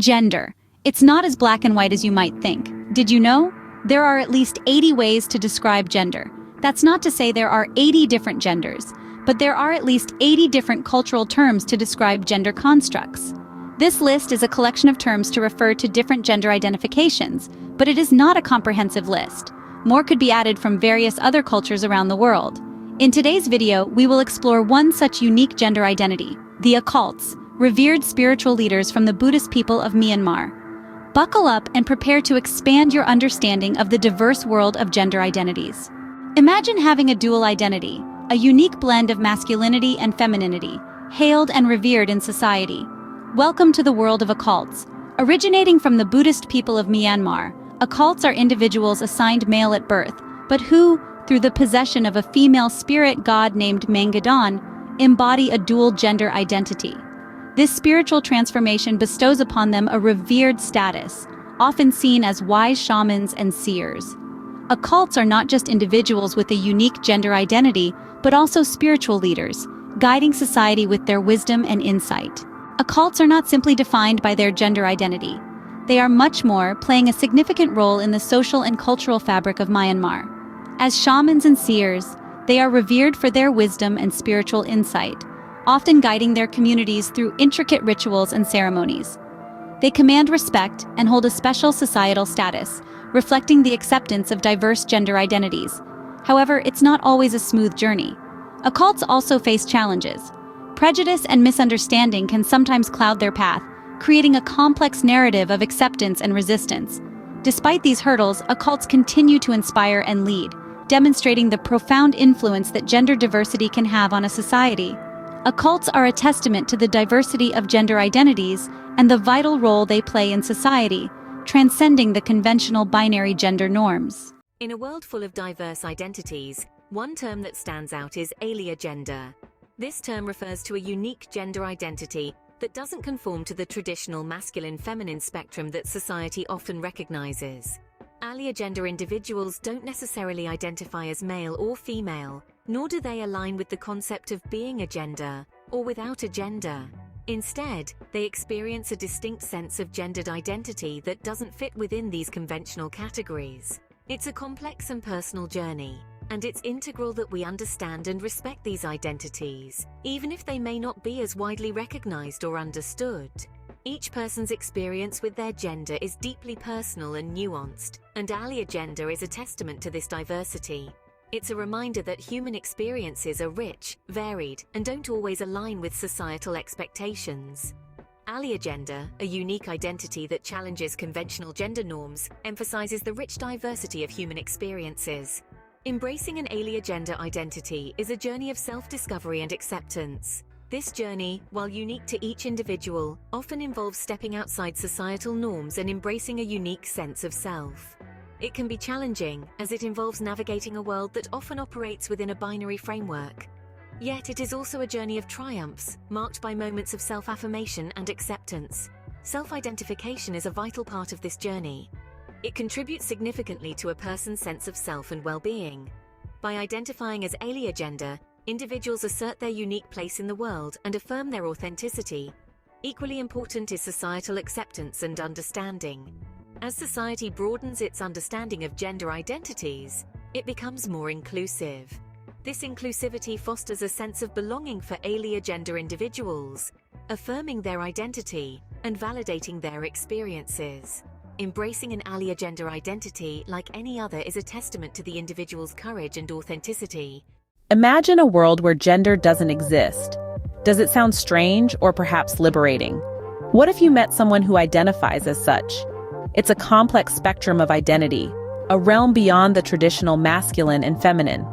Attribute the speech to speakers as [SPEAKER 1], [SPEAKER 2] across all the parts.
[SPEAKER 1] Gender. It's not as black and white as you might think. Did you know? There are at least 80 ways to describe gender. That's not to say there are 80 different genders, but there are at least 80 different cultural terms to describe gender constructs. This list is a collection of terms to refer to different gender identifications, but it is not a comprehensive list. More could be added from various other cultures around the world. In today's video, we will explore one such unique gender identity, the occults, revered spiritual leaders from the Buddhist people of Myanmar. Buckle up and prepare to expand your understanding of the diverse world of gender identities. Imagine having a dual identity, a unique blend of masculinity and femininity, hailed and revered in society. Welcome to the world of occults. Originating from the Buddhist people of Myanmar, occults are individuals assigned male at birth, but who, through the possession of a female spirit god named Mangadon, embody a dual gender identity. This spiritual transformation bestows upon them a revered status, often seen as wise shamans and seers. Occults are not just individuals with a unique gender identity, but also spiritual leaders, guiding society with their wisdom and insight. Occults are not simply defined by their gender identity. They are much more, playing a significant role in the social and cultural fabric of Myanmar. As shamans and seers, they are revered for their wisdom and spiritual insight, often guiding their communities through intricate rituals and ceremonies. They command respect and hold a special societal status, reflecting the acceptance of diverse gender identities. However, it's not always a smooth journey. Occults also face challenges. Prejudice and misunderstanding can sometimes cloud their path, creating a complex narrative of acceptance and resistance. Despite these hurdles, occults continue to inspire and lead, demonstrating the profound influence that gender diversity can have on a society. Occults are a testament to the diversity of gender identities and the vital role they play in society, transcending the conventional binary gender norms.
[SPEAKER 2] In a world full of diverse identities, one term that stands out is aliagender. This term refers to a unique gender identity that doesn't conform to the traditional masculine-feminine spectrum that society often recognizes. Aliagender individuals don't necessarily identify as male or female, nor do they align with the concept of being a gender, or without a gender. Instead, they experience a distinct sense of gendered identity that doesn't fit within these conventional categories. It's a complex and personal journey, and it's integral that we understand and respect these identities, even if they may not be as widely recognized or understood. Each person's experience with their gender is deeply personal and nuanced, and aliagender is a testament to this diversity. It's a reminder that human experiences are rich, varied, and don't always align with societal expectations. Aliagender, a unique identity that challenges conventional gender norms, emphasizes the rich diversity of human experiences. Embracing an aliagender identity is a journey of self-discovery and acceptance. This journey, while unique to each individual, often involves stepping outside societal norms and embracing a unique sense of self. It can be challenging, as it involves navigating a world that often operates within a binary framework. Yet it is also a journey of triumphs, marked by moments of self-affirmation and acceptance. Self-identification is a vital part of this journey. It contributes significantly to a person's sense of self and well-being. By identifying as aliagender, individuals assert their unique place in the world and affirm their authenticity. Equally important is societal acceptance and understanding. As society broadens its understanding of gender identities, it becomes more inclusive. This inclusivity fosters a sense of belonging for aliagender individuals, affirming their identity and validating their experiences. Embracing an aliagender identity, like any other, is a testament to the individual's courage and authenticity.
[SPEAKER 3] Imagine a world where gender doesn't exist. Does it sound strange or perhaps liberating? What if you met someone who identifies as such? It's a complex spectrum of identity, a realm beyond the traditional masculine and feminine.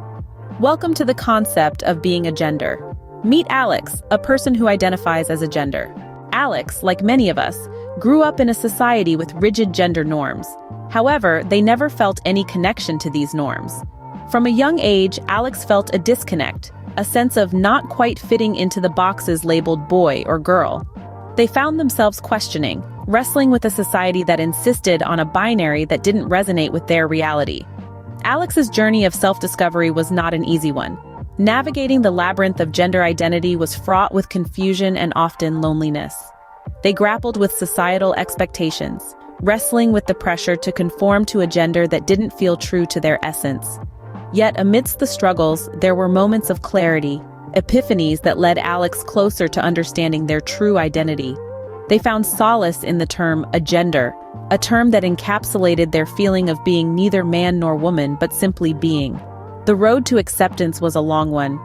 [SPEAKER 3] Welcome to the concept of being a gender. Meet Alex, a person who identifies as a gender. Alex, like many of us, grew up in a society with rigid gender norms. However, they never felt any connection to these norms. From a young age, Alex felt a disconnect, a sense of not quite fitting into the boxes labeled boy or girl. They found themselves questioning, wrestling with a society that insisted on a binary that didn't resonate with their reality. Alex's journey of self-discovery was not an easy one. Navigating the labyrinth of gender identity was fraught with confusion and often loneliness. They grappled with societal expectations, wrestling with the pressure to conform to a gender that didn't feel true to their essence. Yet amidst the struggles, there were moments of clarity, epiphanies that led Alex closer to understanding their true identity. They found solace in the term agender, a term that encapsulated their feeling of being neither man nor woman but simply being. The road to acceptance was a long one.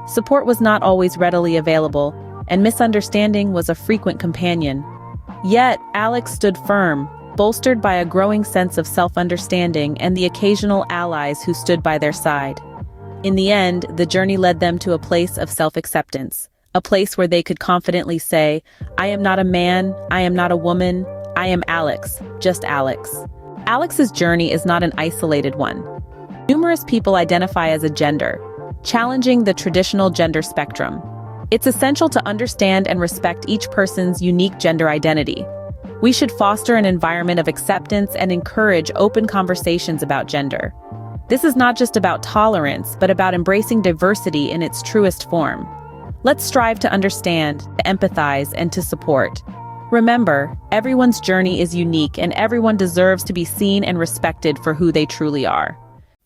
[SPEAKER 3] Support was not always readily available, and misunderstanding was a frequent companion. Yet, Alex stood firm, bolstered by a growing sense of self-understanding and the occasional allies who stood by their side. In the end, the journey led them to a place of self-acceptance, a place where they could confidently say, "I am not a man, I am not a woman, I am Alex, just Alex." Alex's journey is not an isolated one. Numerous people identify as a gender, challenging the traditional gender spectrum. It's essential to understand and respect each person's unique gender identity. We should foster an environment of acceptance and encourage open conversations about gender. This is not just about tolerance, but about embracing diversity in its truest form. Let's strive to understand, to empathize, and to support. Remember, everyone's journey is unique and everyone deserves to be seen and respected for who they truly are.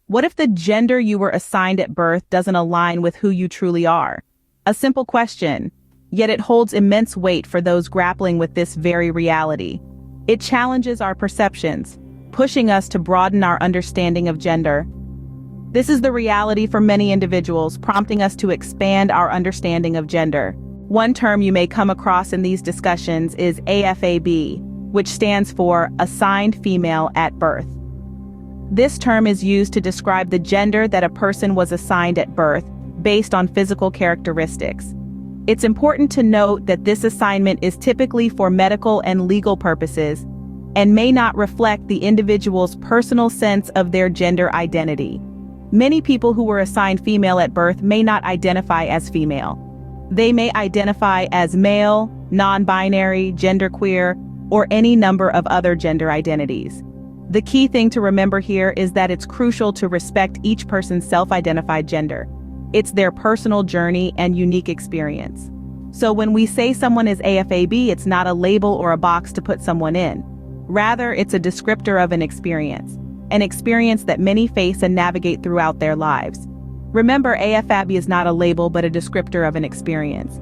[SPEAKER 4] What if the gender you were assigned at birth doesn't align with who you truly are? A simple question, yet it holds immense weight for those grappling with this very reality. It challenges our perceptions, pushing us to broaden our understanding of gender. This is the reality for many individuals, prompting us to expand our understanding of gender. One term you may come across in these discussions is AFAB, which stands for Assigned Female at Birth. This term is used to describe the gender that a person was assigned at birth based on physical characteristics. It's important to note that this assignment is typically for medical and legal purposes and may not reflect the individual's personal sense of their gender identity. Many people who were assigned female at birth may not identify as female. They may identify as male, non-binary, genderqueer, or any number of other gender identities. The key thing to remember here is that it's crucial to respect each person's self-identified gender. It's their personal journey and unique experience. So when we say someone is AFAB, it's not a label or a box to put someone in. Rather, it's a descriptor of an experience that many face and navigate throughout their lives. Remember, AFAB is not a label but a descriptor of an experience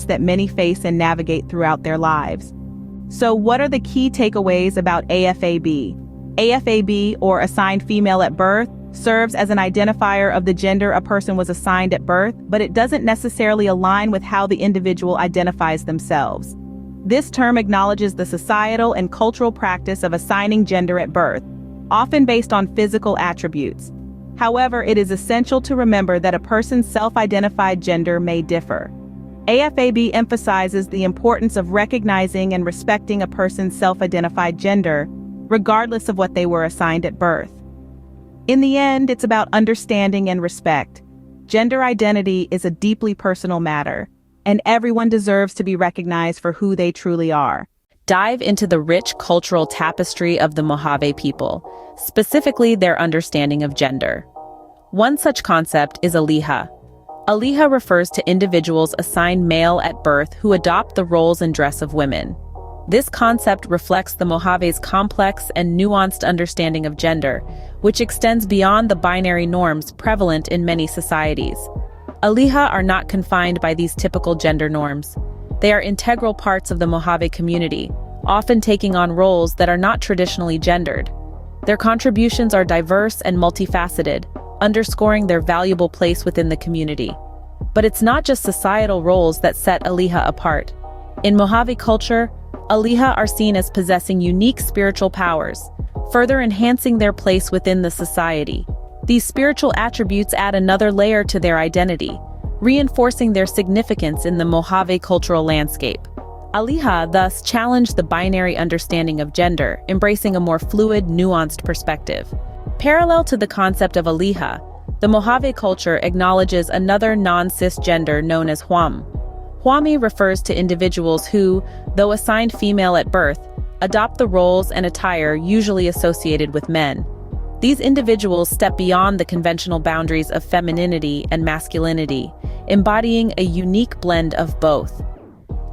[SPEAKER 4] that many face and navigate throughout their lives. So what are the key takeaways about AFAB? AFAB, or assigned female at birth, serves as an identifier of the gender a person was assigned at birth, but it doesn't necessarily align with how the individual identifies themselves. This term acknowledges the societal and cultural practice of assigning gender at birth, often based on physical attributes. However, it is essential to remember that a person's self-identified gender may differ. AFAB emphasizes the importance of recognizing and respecting a person's self-identified gender, regardless of what they were assigned at birth. In the end, it's about understanding and respect. Gender identity is a deeply personal matter, and everyone deserves to be recognized for who they truly are.
[SPEAKER 3] Dive into the rich cultural tapestry of the Mojave people, specifically their understanding of gender. One such concept is aliha. Aliha refers to individuals assigned male at birth who adopt the roles and dress of women. This concept reflects the Mojave's complex and nuanced understanding of gender, which extends beyond the binary norms prevalent in many societies. Aliha are not confined by these typical gender norms. They are integral parts of the Mojave community, often taking on roles that are not traditionally gendered. Their contributions are diverse and multifaceted, underscoring their valuable place within the community. But it's not just societal roles that set Aliha apart. In Mojave culture, Aliha are seen as possessing unique spiritual powers, further enhancing their place within the society. These spiritual attributes add another layer to their identity, reinforcing their significance in the Mojave cultural landscape. Aliha thus challenge the binary understanding of gender, embracing a more fluid, nuanced perspective. Parallel to the concept of Aliha, the Mojave culture acknowledges another non-cisgender known as Huam. Huami refers to individuals who, though assigned female at birth, adopt the roles and attire usually associated with men. These individuals step beyond the conventional boundaries of femininity and masculinity, embodying a unique blend of both.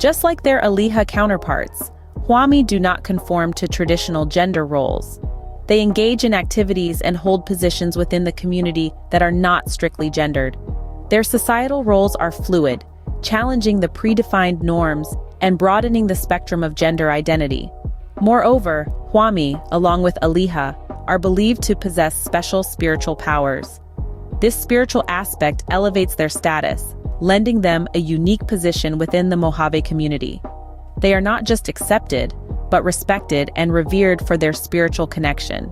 [SPEAKER 3] Just like their Aliha counterparts, Hwami do not conform to traditional gender roles. They engage in activities and hold positions within the community that are not strictly gendered. Their societal roles are fluid, challenging the predefined norms and broadening the spectrum of gender identity. Moreover, Hwami, along with Aliha, are believed to possess special spiritual powers. This spiritual aspect elevates their status, lending them a unique position within the Mojave community. They are not just accepted, but respected and revered for their spiritual connection.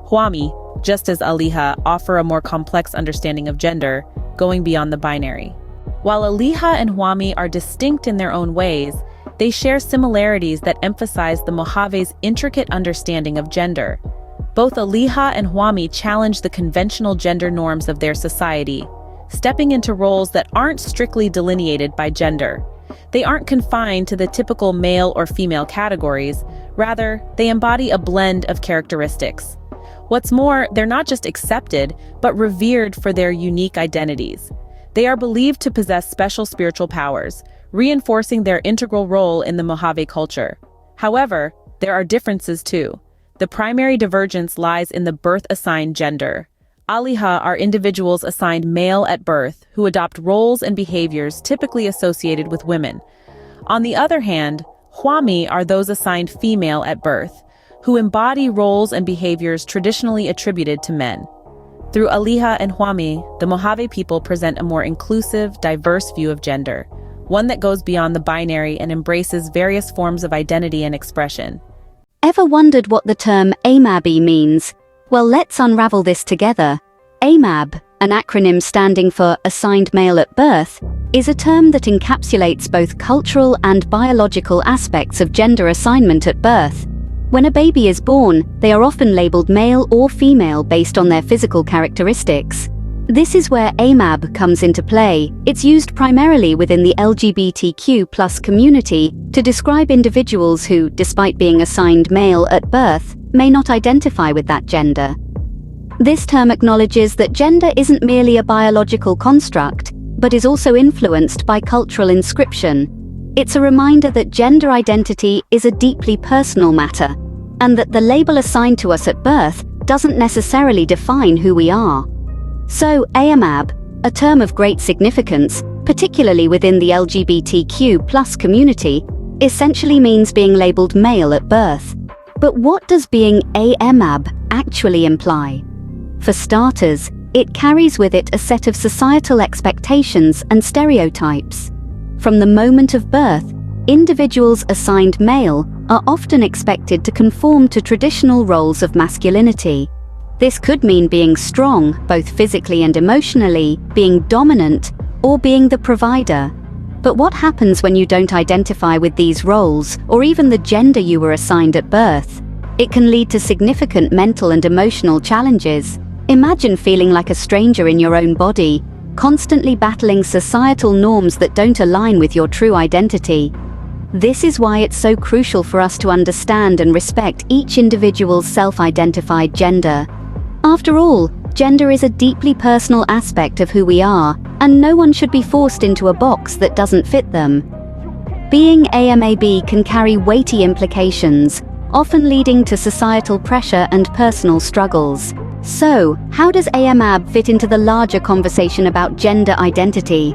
[SPEAKER 3] Hwami, just as Aliha, offer a more complex understanding of gender, going beyond the binary. While Aliha and Hwami are distinct in their own ways, they share similarities that emphasize the Mojave's intricate understanding of gender. Both Aliha and Hwami challenge the conventional gender norms of their society, stepping into roles that aren't strictly delineated by gender. They aren't confined to the typical male or female categories, rather, they embody a blend of characteristics. What's more, they're not just accepted, but revered for their unique identities. They are believed to possess special spiritual powers, reinforcing their integral role in the Mojave culture. However, there are differences too. The primary divergence lies in the birth-assigned gender. Aliha are individuals assigned male at birth who adopt roles and behaviors typically associated with women. On the other hand, Hwami are those assigned female at birth, who embody roles and behaviors traditionally attributed to men. Through Aliha and Hwami, the Mojave people present a more inclusive, diverse view of gender, one that goes beyond the binary and embraces various forms of identity and expression.
[SPEAKER 5] Ever wondered what the term AMAB means? Well, let's unravel this together. AMAB, an acronym standing for Assigned Male at Birth, is a term that encapsulates both cultural and biological aspects of gender assignment at birth. When a baby is born, they are often labeled male or female based on their physical characteristics. This is where AMAB comes into play. It's used primarily within the LGBTQ+ community to describe individuals who, despite being assigned male at birth, may not identify with that gender. This term acknowledges that gender isn't merely a biological construct, but is also influenced by cultural inscription. It's a reminder that gender identity is a deeply personal matter, and that the label assigned to us at birth doesn't necessarily define who we are. So, AMAB, a term of great significance, particularly within the LGBTQ+ community, essentially means being labeled male at birth. But what does being AMAB actually imply? For starters, it carries with it a set of societal expectations and stereotypes. From the moment of birth, individuals assigned male are often expected to conform to traditional roles of masculinity. This could mean being strong, both physically and emotionally, being dominant, or being the provider. But what happens when you don't identify with these roles, or even the gender you were assigned at birth? It can lead to significant mental and emotional challenges. Imagine feeling like a stranger in your own body, constantly battling societal norms that don't align with your true identity. This is why it's so crucial for us to understand and respect each individual's self-identified gender. After all, gender is a deeply personal aspect of who we are, and no one should be forced into a box that doesn't fit them. Being AMAB can carry weighty implications, often leading to societal pressure and personal struggles. So, how does AMAB fit into the larger conversation about gender identity?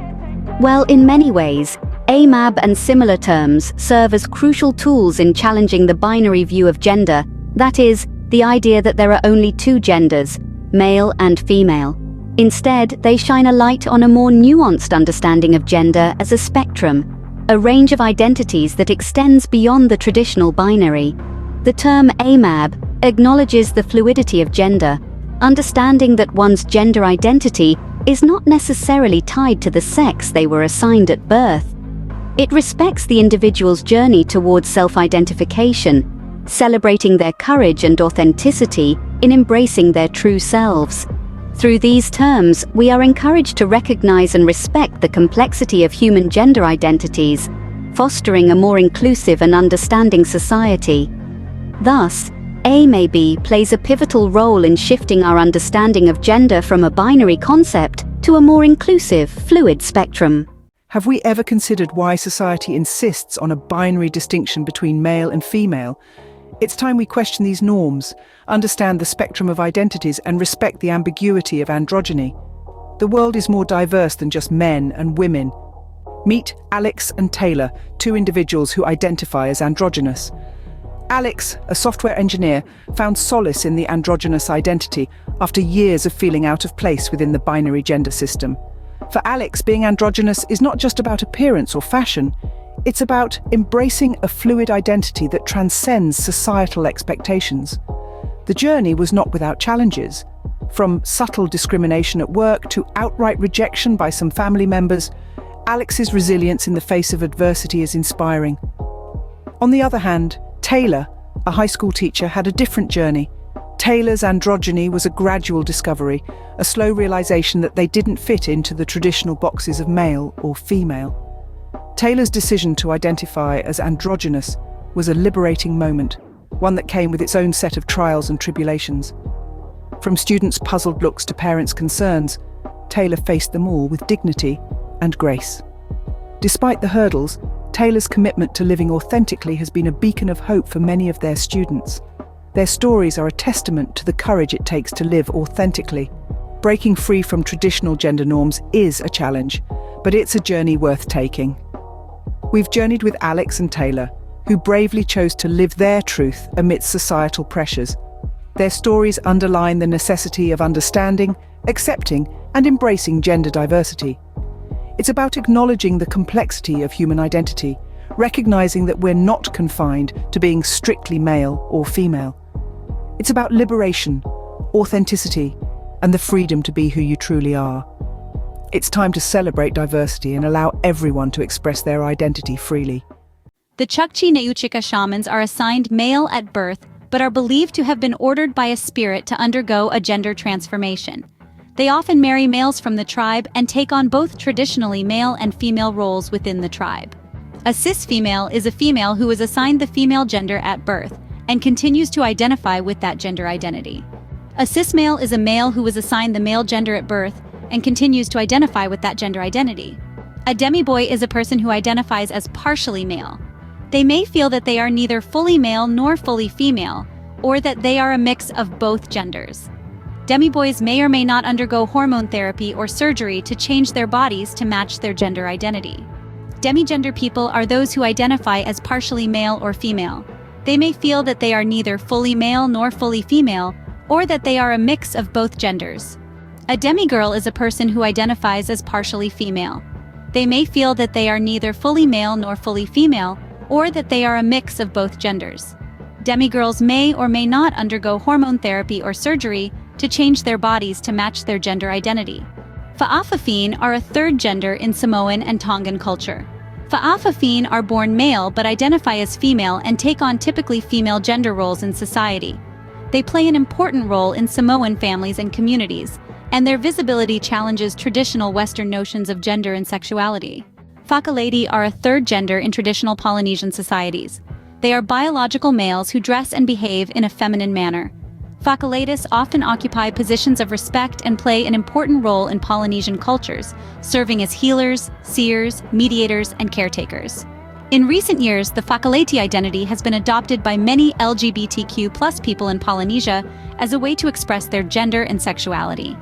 [SPEAKER 5] Well, in many ways, AMAB and similar terms serve as crucial tools in challenging the binary view of gender, that is, the idea that there are only two genders, male and female. Instead, they shine a light on a more nuanced understanding of gender as a spectrum, a range of identities that extends beyond the traditional binary. The term AMAB acknowledges the fluidity of gender, understanding that one's gender identity is not necessarily tied to the sex they were assigned at birth. It respects the individual's journey towards self-identification, celebrating their courage and authenticity in embracing their true selves. Through these terms, we are encouraged to recognize and respect the complexity of human gender identities, fostering a more inclusive and understanding society. Thus, AMAB plays a pivotal role in shifting our understanding of gender from a binary concept to a more inclusive, fluid spectrum.
[SPEAKER 6] Have we ever considered why society insists on a binary distinction between male and female? It's time we question these norms, understand the spectrum of identities, and respect the ambiguity of androgyny. The world is more diverse than just men and women. Meet Alex and Taylor, two individuals who identify as androgynous. Alex, a software engineer, found solace in the androgynous identity after years of feeling out of place within the binary gender system. For Alex, being androgynous is not just about appearance or fashion, it's about embracing a fluid identity that transcends societal expectations. The journey was not without challenges. From subtle discrimination at work to outright rejection by some family members, Alex's resilience in the face of adversity is inspiring. On the other hand, Taylor, a high school teacher, had a different journey. Taylor's androgyny was a gradual discovery, a slow realization that they didn't fit into the traditional boxes of male or female. Taylor's decision to identify as androgynous was a liberating moment, one that came with its own set of trials and tribulations. From students' puzzled looks to parents' concerns, Taylor faced them all with dignity and grace. Despite the hurdles, Taylor's commitment to living authentically has been a beacon of hope for many of their students. Their stories are a testament to the courage it takes to live authentically. Breaking free from traditional gender norms is a challenge, but it's a journey worth taking. We've journeyed with Alex and Taylor, who bravely chose to live their truth amidst societal pressures. Their stories underline the necessity of understanding, accepting, and embracing gender diversity. It's about acknowledging the complexity of human identity, recognizing that we're not confined to being strictly male or female. It's about liberation, authenticity, and the freedom to be who you truly are. It's time to celebrate diversity and allow everyone to express their identity freely.
[SPEAKER 1] The Chukchi Neuchika shamans are assigned male at birth, but are believed to have been ordered by a spirit to undergo a gender transformation. They often marry males from the tribe and take on both traditionally male and female roles within the tribe. A cis female is a female who is assigned the female gender at birth and continues to identify with that gender identity. A cis male is a male who was assigned the male gender at birth and continues to identify with that gender identity. A demi-boy is a person who identifies as partially male. They may feel that they are neither fully male nor fully female, or that they are a mix of both genders. Demi-boys may or may not undergo hormone therapy or surgery to change their bodies to match their gender identity. Demigender people are those who identify as partially male or female. They may feel that they are neither fully male nor fully female, or that they are a mix of both genders. A demigirl is a person who identifies as partially female. They may feel that they are neither fully male nor fully female, or that they are a mix of both genders. Demigirls may or may not undergo hormone therapy or surgery to change their bodies to match their gender identity. Fa'afafine are a third gender in Samoan and Tongan culture. Fa'afafine are born male but identify as female and take on typically female gender roles in society. They play an important role in Samoan families and communities, and their visibility challenges traditional Western notions of gender and sexuality. Whakalady are a third gender in traditional Polynesian societies. They are biological males who dress and behave in a feminine manner. Whakaladies often occupy positions of respect and play an important role in Polynesian cultures, serving as healers, seers, mediators, and caretakers. In recent years, the Whakalati identity has been adopted by many LGBTQ+ people in Polynesia as a way to express their gender and sexuality.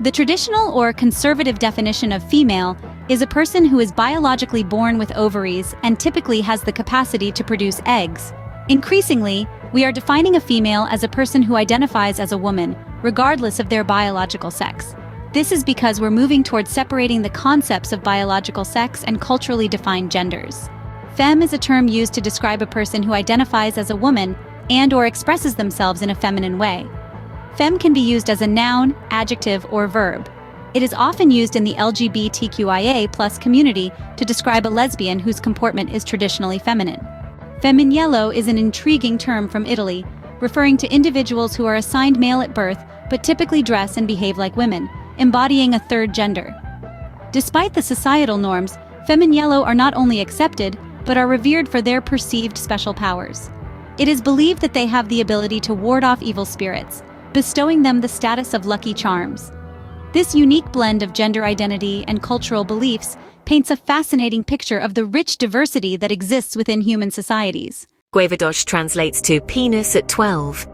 [SPEAKER 1] The traditional or conservative definition of female is a person who is biologically born with ovaries and typically has the capacity to produce eggs. Increasingly, we are defining a female as a person who identifies as a woman, regardless of their biological sex. This is because we're moving towards separating the concepts of biological sex and culturally defined genders. Femme is a term used to describe a person who identifies as a woman and/or expresses themselves in a feminine way. Femme can be used as a noun, adjective, or verb. It is often used in the LGBTQIA+ community to describe a lesbian whose comportment is traditionally feminine. Femminillo is an intriguing term from Italy, referring to individuals who are assigned male at birth but typically dress and behave like women, embodying a third gender. Despite the societal norms, Femminillo are not only accepted, but are revered for their perceived special powers. It is believed that they have the ability to ward off evil spirits, bestowing them the status of lucky charms. This unique blend of gender identity and cultural beliefs paints a fascinating picture of the rich diversity that exists within human societies.
[SPEAKER 2] Guevadosh translates to penis at 12.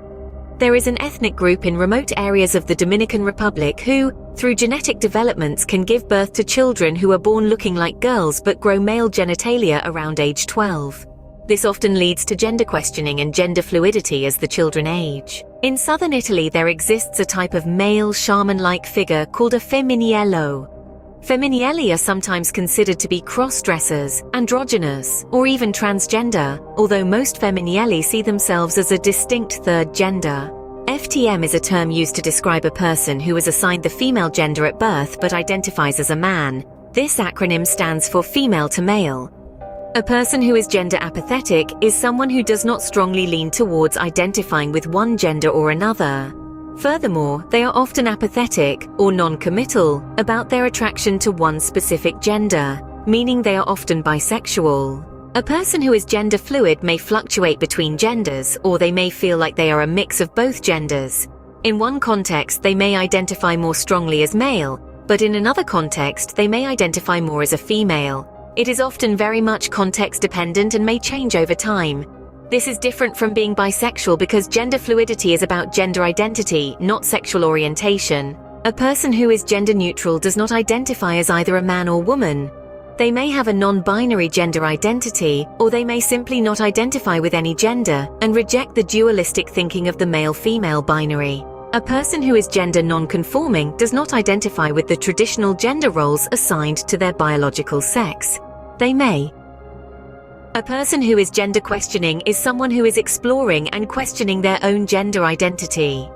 [SPEAKER 2] There is an ethnic group in remote areas of the Dominican Republic who, through genetic developments, can give birth to children who are born looking like girls but grow male genitalia around age 12. This often leads to gender questioning and gender fluidity as the children age. In southern Italy, there exists a type of male shaman-like figure called a feminiello. Feminielli are sometimes considered to be cross-dressers, androgynous, or even transgender, although most feminielli see themselves as a distinct third gender. FTM is a term used to describe a person who was assigned the female gender at birth but identifies as a man. This acronym stands for female to male. A person who is gender apathetic is someone who does not strongly lean towards identifying with one gender or another. Furthermore, they are often apathetic or non-committal about their attraction to one specific gender, meaning they are often bisexual. A person who is gender fluid may fluctuate between genders, or they may feel like they are a mix of both genders. In one context, they may identify more strongly as male, but in another context, they may identify more as a female. It is often very much context dependent and may change over time. This is different from being bisexual because gender fluidity is about gender identity, not sexual orientation. A person who is gender neutral does not identify as either a man or woman. They may have a non-binary gender identity, or they may simply not identify with any gender and reject the dualistic thinking of the male-female binary. A person who is gender non-conforming does not identify with the traditional gender roles assigned to their biological sex. They may. A person who is gender questioning is someone who is exploring and questioning their own gender identity.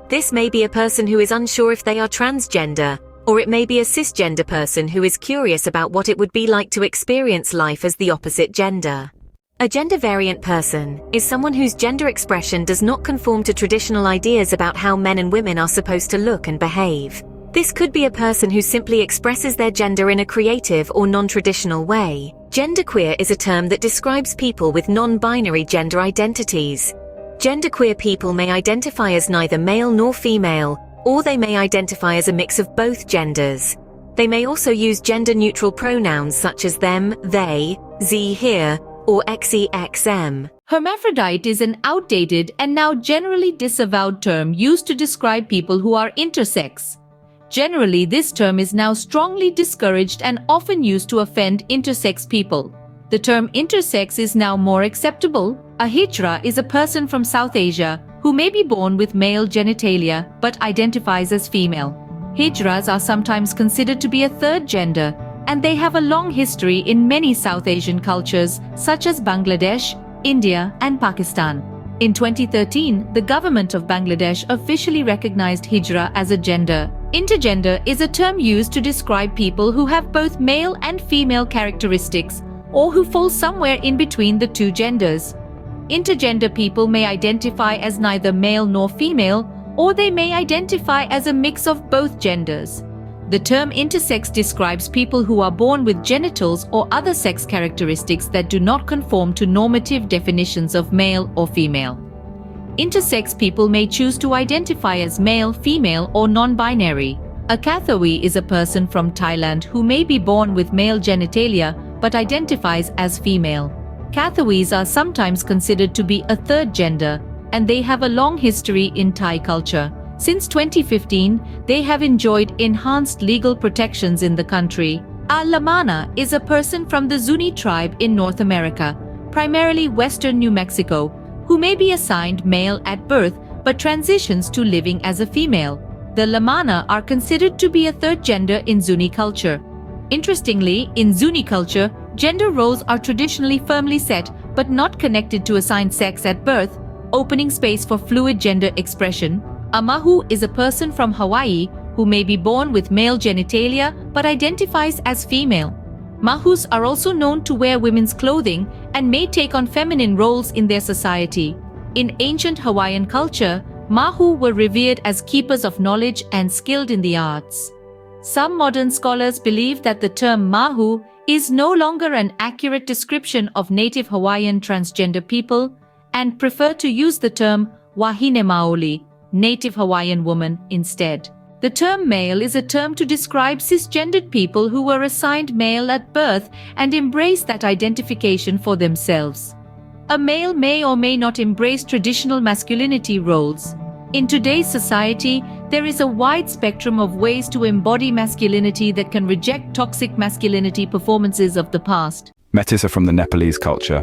[SPEAKER 2] This may be a person who is unsure if they are transgender, or it may be a cisgender person who is curious about what it would be like to experience life as the opposite gender. A gender variant person is someone whose gender expression does not conform to traditional ideas about how men and women are supposed to look and behave. This could be a person who simply expresses their gender in a creative or non-traditional way. Genderqueer is a term that describes people with non-binary gender identities. Genderqueer people may identify as neither male nor female, or they may identify as a mix of both genders. They may also use gender-neutral pronouns such as them, they, z here, or xem.
[SPEAKER 7] Hermaphrodite is an outdated and now generally disavowed term used to describe people who are intersex. Generally, this term is now strongly discouraged and often used to offend intersex people. The term intersex is now more acceptable. A hijra is a person from South Asia who may be born with male genitalia but identifies as female. Hijras are sometimes considered to be a third gender, and they have a long history in many South Asian cultures such as Bangladesh, India, and Pakistan. In 2013, the government of Bangladesh officially recognized hijra as a gender. Intergender is a term used to describe people who have both male and female characteristics, or who fall somewhere in between the two genders. Intergender people may identify as neither male nor female, or they may identify as a mix of both genders. The term intersex describes people who are born with genitals or other sex characteristics that do not conform to normative definitions of male or female. Intersex people may choose to identify as male, female, or non-binary. A Kathoey is a person from Thailand who may be born with male genitalia but identifies as female. Kathoeys are sometimes considered to be a third gender, and they have a long history in Thai culture. Since 2015, they have enjoyed enhanced legal protections in the country. A Lamana is a person from the Zuni tribe in North America, primarily western New Mexico, who may be assigned male at birth but transitions to living as a female. The Lamana are considered to be a third gender in Zuni culture. Interestingly, in Zuni culture, gender roles are traditionally firmly set but not connected to assigned sex at birth, opening space for fluid gender expression. A Mahu is a person from Hawaii who may be born with male genitalia but identifies as female. Mahus are also known to wear women's clothing and may take on feminine roles in their society. In ancient Hawaiian culture, Mahu were revered as keepers of knowledge and skilled in the arts. Some modern scholars believe that the term Mahu is no longer an accurate description of native Hawaiian transgender people and prefer to use the term Wahine Maoli, native Hawaiian woman, instead. The term male is a term to describe cisgendered people who were assigned male at birth and embrace that identification for themselves. A male may or may not embrace traditional masculinity roles. In today's society, there is a wide spectrum of ways to embody masculinity that can reject toxic masculinity performances of the past.
[SPEAKER 8] Metis are from the Nepalese culture.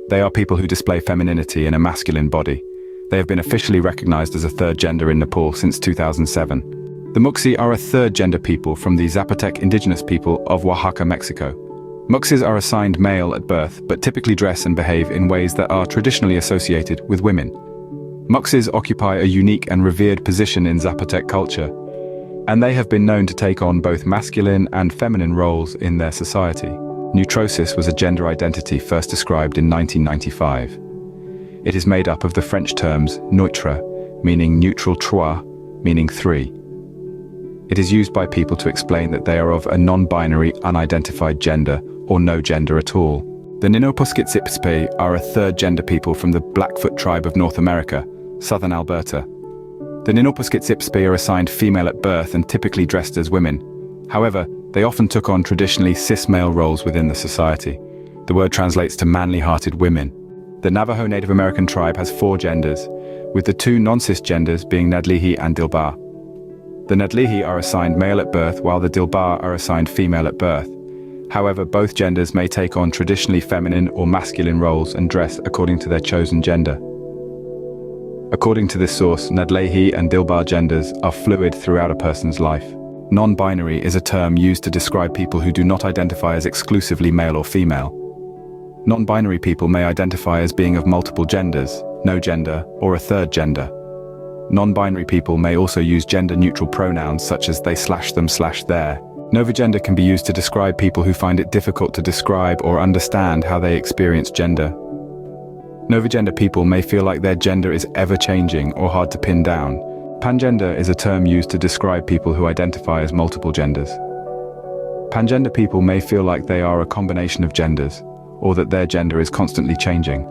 [SPEAKER 8] They are people who display femininity in a masculine body. They have been officially recognized as a third gender in Nepal since 2007. The Muxi are a third gender people from the Zapotec indigenous people of Oaxaca, Mexico. Muxis are assigned male at birth, but typically dress and behave in ways that are traditionally associated with women. Muxis occupy a unique and revered position in Zapotec culture, and they have been known to take on both masculine and feminine roles in their society. Neutrosis was a gender identity first described in 1995. It is made up of the French terms neutre, meaning neutral, trois, meaning three. It is used by people to explain that they are of a non-binary, unidentified gender, or no gender at all. The Ninilpusquitsipspi are a third gender people from the Blackfoot tribe of North America, southern Alberta. The Ninilpusquitsipspi are assigned female at birth and typically dressed as women. However, they often took on traditionally cis male roles within the society. The word translates to manly-hearted women. The Navajo Native American tribe has 4 genders, with the 2 non-cis genders being Nadlihi and Dilbar. The Nadlihi are assigned male at birth while the Dilbar are assigned female at birth. However, both genders may take on traditionally feminine or masculine roles and dress according to their chosen gender. According to this source, Nadlehi and Dilbar genders are fluid throughout a person's life. Non-binary is a term used to describe people who do not identify as exclusively male or female. Non-binary people may identify as being of multiple genders, no gender, or a third gender. Non-binary people may also use gender-neutral pronouns such as they/them/their. Novigender can be used to describe people who find it difficult to describe or understand how they experience gender. Novigender people may feel like their gender is ever-changing or hard to pin down. Pangender is a term used to describe people who identify as multiple genders. Pangender people may feel like they are a combination of genders, or that their gender is constantly changing.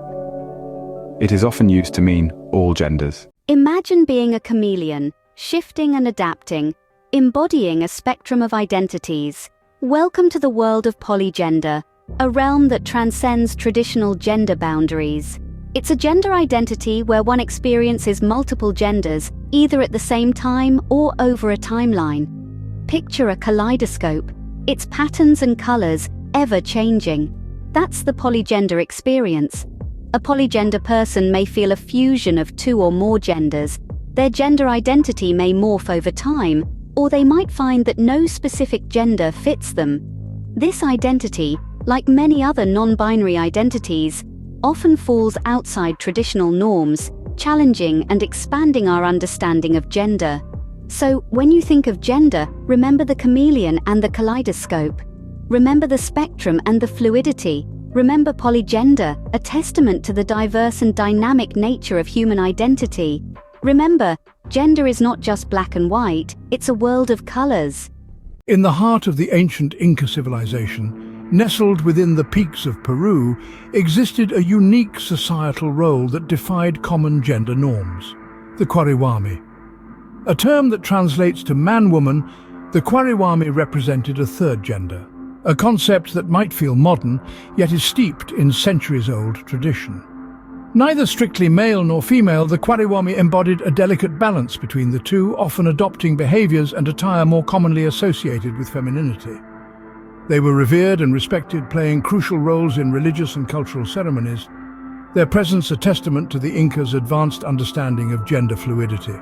[SPEAKER 8] It is often used to mean all genders.
[SPEAKER 5] Imagine being a chameleon, shifting and adapting, embodying a spectrum of identities. Welcome to the world of polygender, a realm that transcends traditional gender boundaries. It's a gender identity where one experiences multiple genders, either at the same time or over a timeline. Picture a kaleidoscope, its patterns and colors ever changing. That's the polygender experience. A polygender person may feel a fusion of 2 or more genders. Their gender identity may morph over time, or they might find that no specific gender fits them. This identity, like many other non-binary identities, often falls outside traditional norms, challenging and expanding our understanding of gender. So, when you think of gender, remember the chameleon and the kaleidoscope. Remember the spectrum and the fluidity. Remember polygender, a testament to the diverse and dynamic nature of human identity. Remember, gender is not just black and white, it's a world of colors.
[SPEAKER 9] In the heart of the ancient Inca civilization, nestled within the peaks of Peru, existed a unique societal role that defied common gender norms, the Kwariwami. A term that translates to man-woman, the Kwariwami represented a third gender, a concept that might feel modern, yet is steeped in centuries-old tradition. Neither strictly male nor female, the Kwariwami embodied a delicate balance between the two, often adopting behaviors and attire more commonly associated with femininity. They were revered and respected, playing crucial roles in religious and cultural ceremonies, their presence a testament to the Incas' advanced understanding of gender fluidity.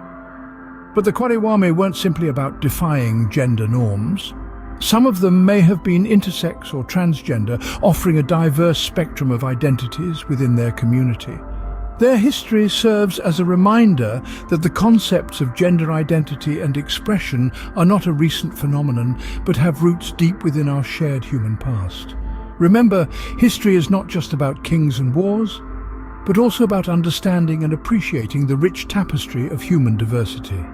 [SPEAKER 9] But the Kwariwami weren't simply about defying gender norms. Some of them may have been intersex or transgender, offering a diverse spectrum of identities within their community. Their history serves as a reminder that the concepts of gender identity and expression are not a recent phenomenon, but have roots deep within our shared human past. Remember, history is not just about kings and wars, but also about understanding and appreciating the rich tapestry of human diversity.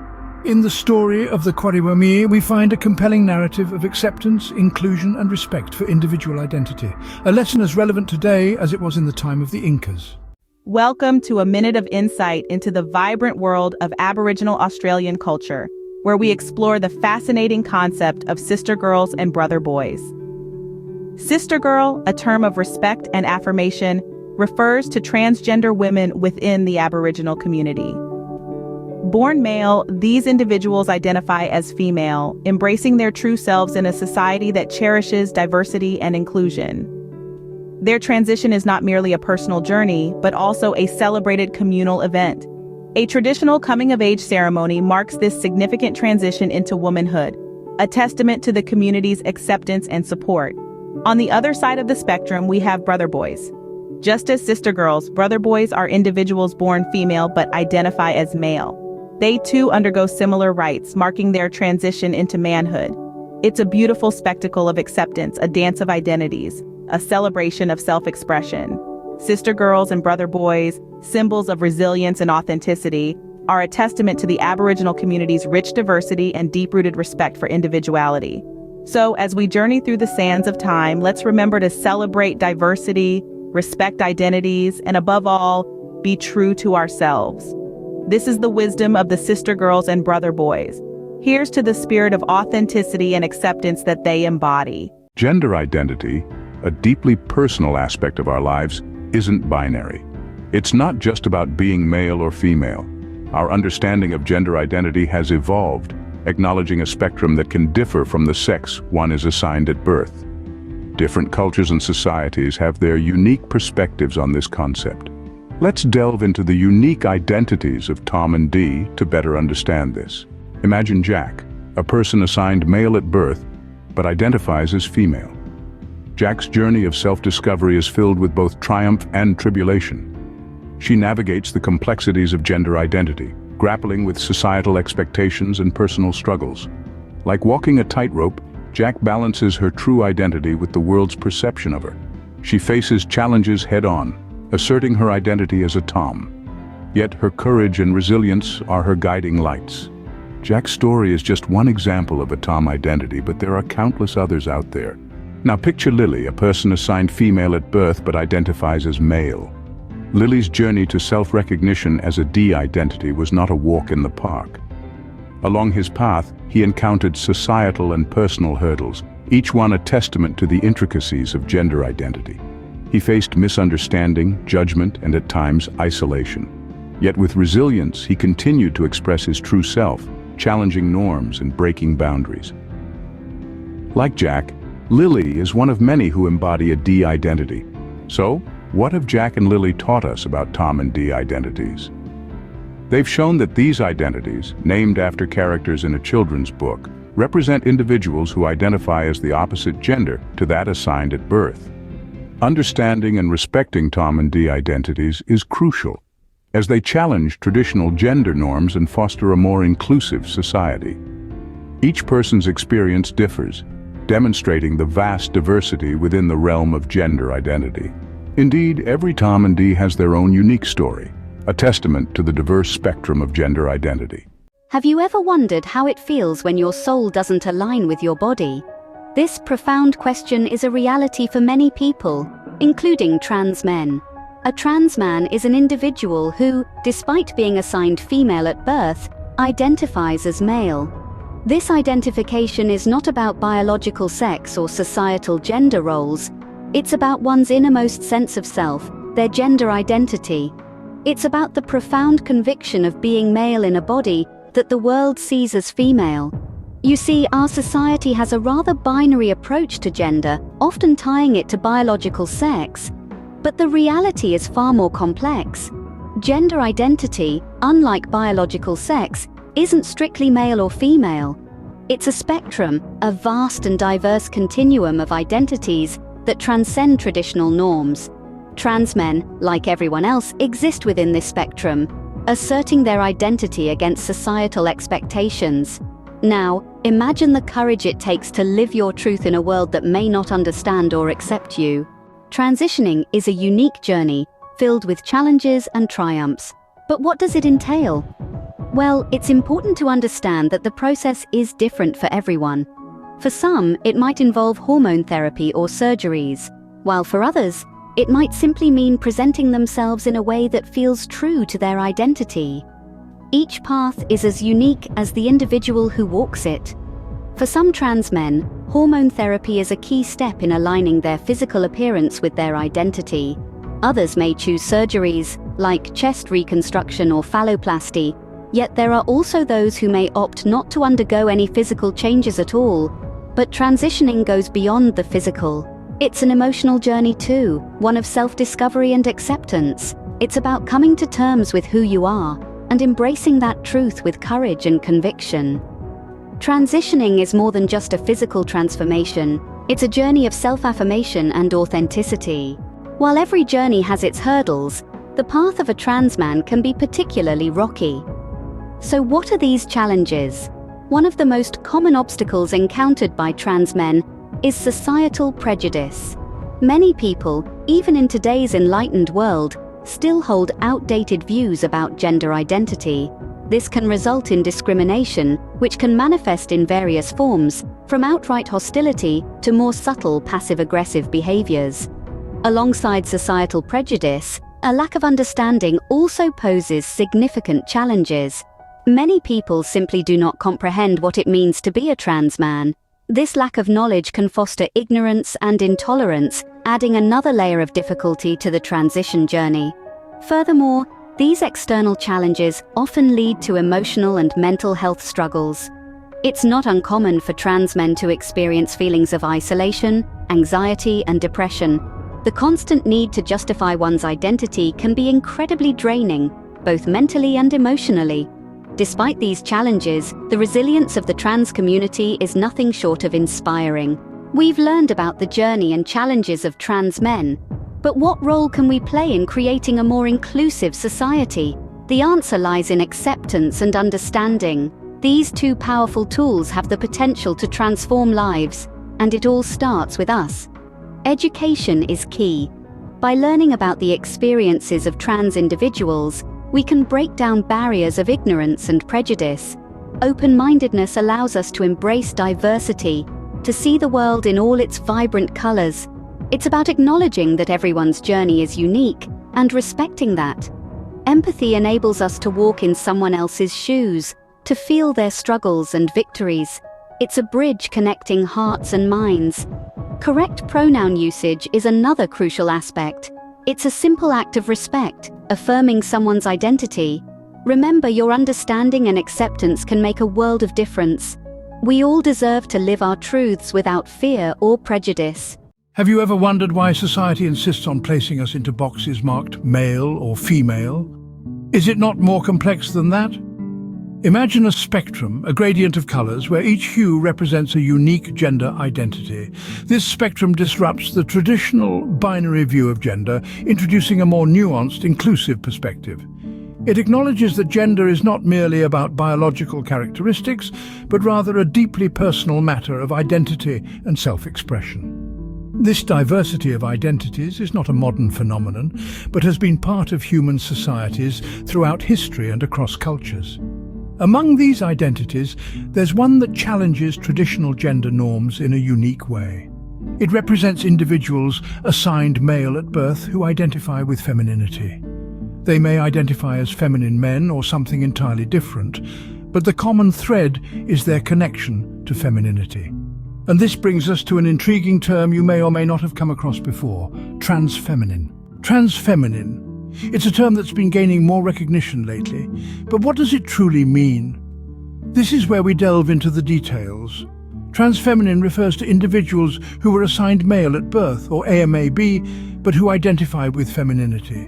[SPEAKER 9] In the story of the Kwariwami, we find a compelling narrative of acceptance, inclusion, and respect for individual identity, a lesson as relevant today as it was in the time of the Incas.
[SPEAKER 4] Welcome to a minute of insight into the vibrant world of Aboriginal Australian culture. where we explore the fascinating concept of sister girls and brother boys. Sister girl, a term of respect and affirmation, refers to transgender women within the Aboriginal community. Born male, these individuals identify as female, embracing their true selves in a society that cherishes diversity and inclusion. Their transition is not merely a personal journey, but also a celebrated communal event. A traditional coming-of-age ceremony marks this significant transition into womanhood, a testament to the community's acceptance and support. On the other side of the spectrum, we have brother boys. Just as sister girls, brother boys are individuals born female but identify as male. They too undergo similar rites, marking their transition into manhood. It's a beautiful spectacle of acceptance, a dance of identities, a celebration of self-expression. Sister girls and brother boys, symbols of resilience and authenticity, are a testament to the Aboriginal community's rich diversity and deep-rooted respect for individuality. So, as we journey through the sands of time, let's remember to celebrate diversity, respect identities, and above all, be true to ourselves. This is the wisdom of the sister girls and brother boys. Here's to the spirit of authenticity and acceptance that they embody.
[SPEAKER 10] Gender identity, a deeply personal aspect of our lives, isn't binary. It's not just about being male or female. Our understanding of gender identity has evolved, acknowledging a spectrum that can differ from the sex one is assigned at birth. Different cultures and societies have their unique perspectives on this concept. Let's delve into the unique identities of Tom and Dee to better understand this. Imagine Jack, a person assigned male at birth, but identifies as female. Jack's journey of self-discovery is filled with both triumph and tribulation. She navigates the complexities of gender identity, grappling with societal expectations and personal struggles. Like walking a tightrope, Jack balances her true identity with the world's perception of her. She faces challenges head-on, asserting her identity as a Tom. Yet her courage and resilience are her guiding lights. Jack's story is just one example of a Tom identity, but there are countless others out there. Now picture Lily, a person assigned female at birth but identifies as male. Lily's journey to self-recognition as a Dee identity was not a walk in the park. Along his path, he encountered societal and personal hurdles, each one a testament to the intricacies of gender identity. He faced misunderstanding, judgment, and at times isolation. Yet with resilience, he continued to express his true self, challenging norms and breaking boundaries. Like Jack, Lily is one of many who embody a Dee identity. So, what have Jack and Lily taught us about Tom and Dee identities? They've shown that these identities, named after characters in a children's book, represent individuals who identify as the opposite gender to that assigned at birth. Understanding and respecting Tom and Dee identities is crucial, as they challenge traditional gender norms and foster a more inclusive society. Each person's experience differs, demonstrating the vast diversity within the realm of gender identity. Indeed, every Tom and Dee has their own unique story, a testament to the diverse spectrum of gender identity.
[SPEAKER 5] Have you ever wondered how it feels when your soul doesn't align with your body? This profound question is a reality for many people, including trans men. A trans man is an individual who, despite being assigned female at birth, identifies as male. This identification is not about biological sex or societal gender roles. It's about one's innermost sense of self, their gender identity. It's about the profound conviction of being male in a body that the world sees as female. You see, our society has a rather binary approach to gender, often tying it to biological sex. But the reality is far more complex. Gender identity, unlike biological sex, isn't strictly male or female. It's a spectrum, a vast and diverse continuum of identities that transcend traditional norms. Trans men, like everyone else, exist within this spectrum, asserting their identity against societal expectations. Now, imagine the courage it takes to live your truth in a world that may not understand or accept you. Transitioning is a unique journey, filled with challenges and triumphs. But what does it entail? Well, it's important to understand that the process is different for everyone. For some, it might involve hormone therapy or surgeries, while for others, it might simply mean presenting themselves in a way that feels true to their identity. Each path is as unique as the individual who walks it. For some trans men, hormone therapy is a key step in aligning their physical appearance with their identity. Others may choose surgeries, like chest reconstruction or phalloplasty, yet there are also those who may opt not to undergo any physical changes at all. But transitioning goes beyond the physical. It's an emotional journey too, one of self-discovery and acceptance. It's about coming to terms with who you are, and embracing that truth with courage and conviction. Transitioning is more than just a physical transformation. It's a journey of self-affirmation and authenticity. While every journey has its hurdles, the path of a trans man can be particularly rocky. So what are these challenges? One of the most common obstacles encountered by trans men is societal prejudice. Many people, even in today's enlightened world, still hold outdated views about gender identity. This can result in discrimination, which can manifest in various forms, from outright hostility to more subtle passive-aggressive behaviors. Alongside societal prejudice, a lack of understanding also poses significant challenges. Many people simply do not comprehend what it means to be a trans man. This lack of knowledge can foster ignorance and intolerance, adding another layer of difficulty to the transition journey. Furthermore, these external challenges often lead to emotional and mental health struggles. It's not uncommon for trans men to experience feelings of isolation, anxiety, and depression. The constant need to justify one's identity can be incredibly draining, both mentally and emotionally. Despite these challenges, the resilience of the trans community is nothing short of inspiring. We've learned about the journey and challenges of trans men, but what role can we play in creating a more inclusive society? The answer lies in acceptance and understanding. These two powerful tools have the potential to transform lives, and it all starts with us. Education is key. By learning about the experiences of trans individuals, we can break down barriers of ignorance and prejudice. Open-mindedness allows us to embrace diversity, to see the world in all its vibrant colors. It's about acknowledging that everyone's journey is unique and respecting that. Empathy enables us to walk in someone else's shoes, to feel their struggles and victories. It's a bridge connecting hearts and minds. Correct pronoun usage is another crucial aspect. It's a simple act of respect, affirming someone's identity. Remember, your understanding and acceptance can make a world of difference. We all deserve to live our truths without fear or prejudice.
[SPEAKER 9] Have you ever wondered why society insists on placing us into boxes marked male or female? Is it not more complex than that? Imagine a spectrum, a gradient of colors, where each hue represents a unique gender identity. This spectrum disrupts the traditional binary view of gender, introducing a more nuanced, inclusive perspective. It acknowledges that gender is not merely about biological characteristics, but rather a deeply personal matter of identity and self-expression. This diversity of identities is not a modern phenomenon, but has been part of human societies throughout history and across cultures. Among these identities, there's one that challenges traditional gender norms in a unique way. It represents individuals assigned male at birth who identify with femininity. They may identify as feminine men or something entirely different, but the common thread is their connection to femininity. And this brings us to an intriguing term you may or may not have come across before: transfeminine. Transfeminine. It's a term that's been gaining more recognition lately, but what does it truly mean? This is where we delve into the details. Transfeminine refers to individuals who were assigned male at birth, or AMAB, but who identify with femininity.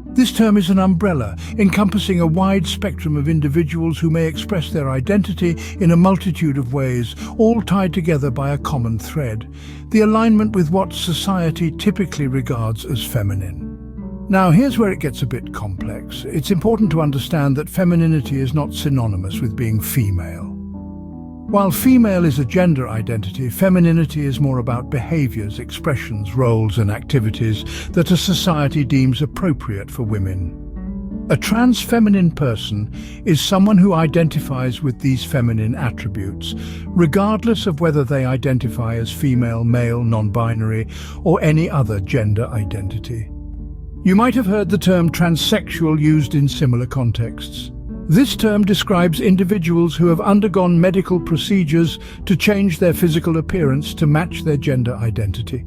[SPEAKER 9] This term is an umbrella, encompassing a wide spectrum of individuals who may express their identity in a multitude of ways, all tied together by a common thread: the alignment with what society typically regards as feminine. Now, here's where it gets a bit complex. It's important to understand that femininity is not synonymous with being female. While female is a gender identity, femininity is more about behaviors, expressions, roles, and activities that a society deems appropriate for women. A trans-feminine person is someone who identifies with these feminine attributes, regardless of whether they identify as female, male, non-binary, or any other gender identity. You might have heard the term transsexual used in similar contexts. This term describes individuals who have undergone medical procedures to change their physical appearance to match their gender identity.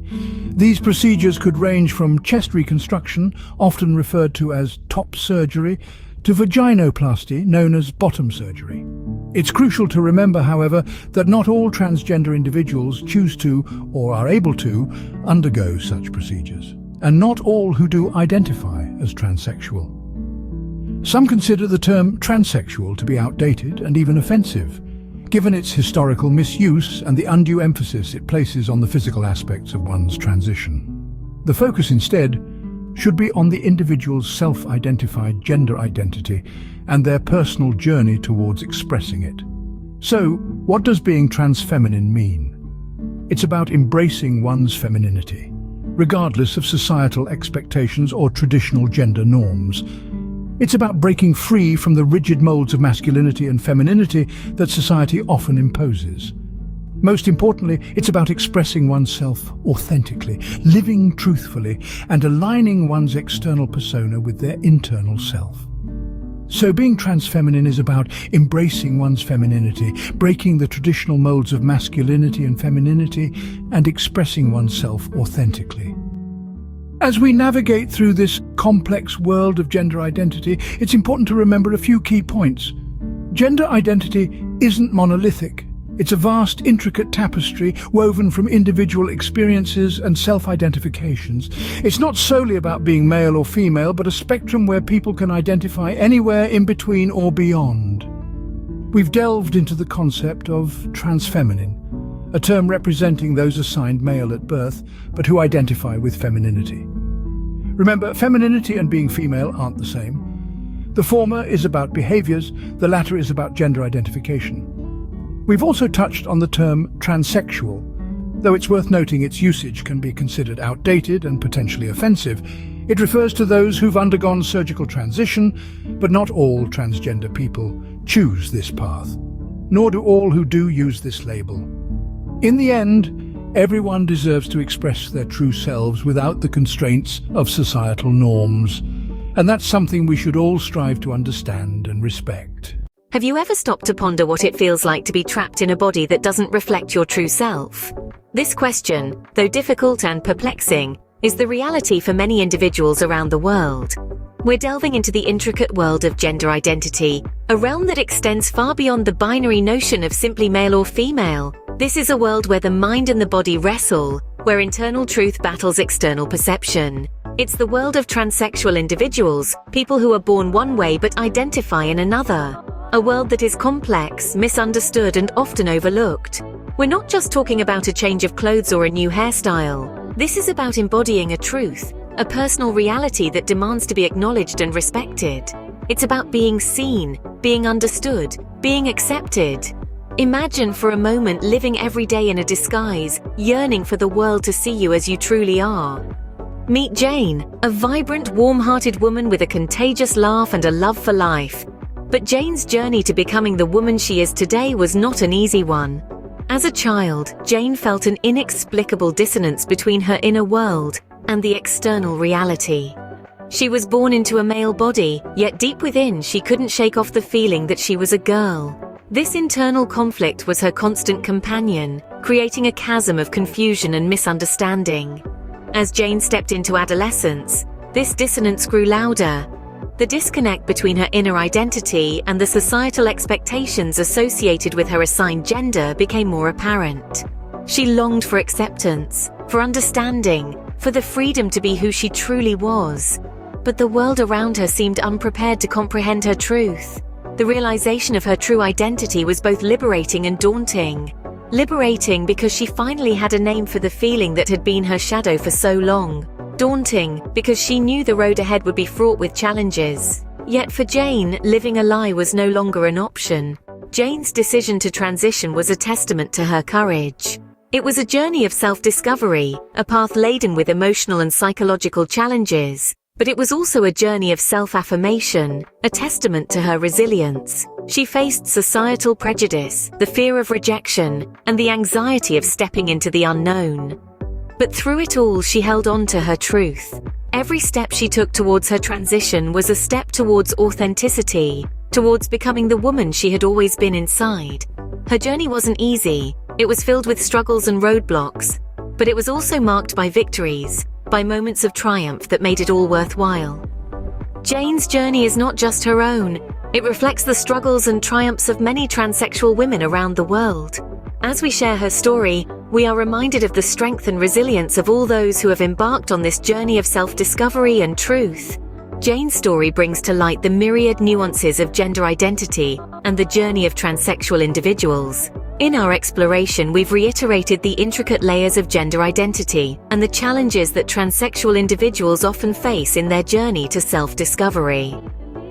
[SPEAKER 9] These procedures could range from chest reconstruction, often referred to as top surgery, to vaginoplasty, known as bottom surgery. It's crucial to remember, however, that not all transgender individuals choose to, or are able to, undergo such procedures, and not all who do identify as transsexual. Some consider the term transsexual to be outdated and even offensive, given its historical misuse and the undue emphasis it places on the physical aspects of one's transition. The focus instead should be on the individual's self-identified gender identity and their personal journey towards expressing it. So, what does being transfeminine mean? It's about embracing one's femininity, regardless of societal expectations or traditional gender norms. It's about breaking free from the rigid molds of masculinity and femininity that society often imposes. Most importantly, it's about expressing oneself authentically, living truthfully, and aligning one's external persona with their internal self. So being transfeminine is about embracing one's femininity, breaking the traditional molds of masculinity and femininity, and expressing oneself authentically. As we navigate through this complex world of gender identity, it's important to remember a few key points. Gender identity isn't monolithic. It's a vast, intricate tapestry woven from individual experiences and self-identifications. It's not solely about being male or female, but a spectrum where people can identify anywhere in between or beyond. We've delved into the concept of transfeminine, a term representing those assigned male at birth, but who identify with femininity. Remember, femininity and being female aren't the same. The former is about behaviors, the latter is about gender identification. We've also touched on the term transsexual, though it's worth noting its usage can be considered outdated and potentially offensive. It refers to those who've undergone surgical transition, but not all transgender people choose this path, nor do all who do use this label. In the end, everyone deserves to express their true selves without the constraints of societal norms, and that's something we should all strive to understand and respect.
[SPEAKER 2] Have you ever stopped to ponder what it feels like to be trapped in a body that doesn't reflect your true self? This question, though difficult and perplexing, is the reality for many individuals around the world. We're delving into the intricate world of gender identity, a realm that extends far beyond the binary notion of simply male or female. This is a world where the mind and the body wrestle, where internal truth battles external perception. It's the world of transsexual individuals, people who are born one way but identify in another. A world that is complex, misunderstood, and often overlooked. We're not just talking about a change of clothes or a new hairstyle. This is about embodying a truth, a personal reality that demands to be acknowledged and respected. It's about being seen, being understood, being accepted. Imagine for a moment living every day in a disguise, yearning for the world to see you as you truly are. Meet Jane, a vibrant, warm-hearted woman with a contagious laugh and a love for life. But Jane's journey to becoming the woman she is today was not an easy one. As a child, Jane felt an inexplicable dissonance between her inner world and the external reality. She was born into a male body, yet deep within she couldn't shake off the feeling that she was a girl. This internal conflict was her constant companion, creating a chasm of confusion and misunderstanding. As Jane stepped into adolescence, this dissonance grew louder. The disconnect between her inner identity and the societal expectations associated with her assigned gender became more apparent. She longed for acceptance, for understanding, for the freedom to be who she truly was. But the world around her seemed unprepared to comprehend her truth. The realization of her true identity was both liberating and daunting. Liberating because she finally had a name for the feeling that had been her shadow for so long. Daunting because she knew the road ahead would be fraught with challenges. Yet for Jane, living a lie was no longer an option. Jane's decision to transition was a testament to her courage. It was a journey of self-discovery, a path laden with emotional and psychological challenges, but it was also a journey of self-affirmation, a testament to her resilience. She faced societal prejudice, the fear of rejection, and the anxiety of stepping into the unknown. But through it all, she held on to her truth. Every step she took towards her transition was a step towards authenticity, towards becoming the woman she had always been inside. Her journey wasn't easy. It was filled with struggles and roadblocks, but it was also marked by victories, by moments of triumph that made it all worthwhile. Jane's journey is not just her own. It reflects the struggles and triumphs of many transsexual women around the world. As we share her story, we are reminded of the strength and resilience of all those who have embarked on this journey of self-discovery and truth. Jane's story brings to light the myriad nuances of gender identity and the journey of transsexual individuals. In our exploration, we've reiterated the intricate layers of gender identity and the challenges that transsexual individuals often face in their journey to self-discovery.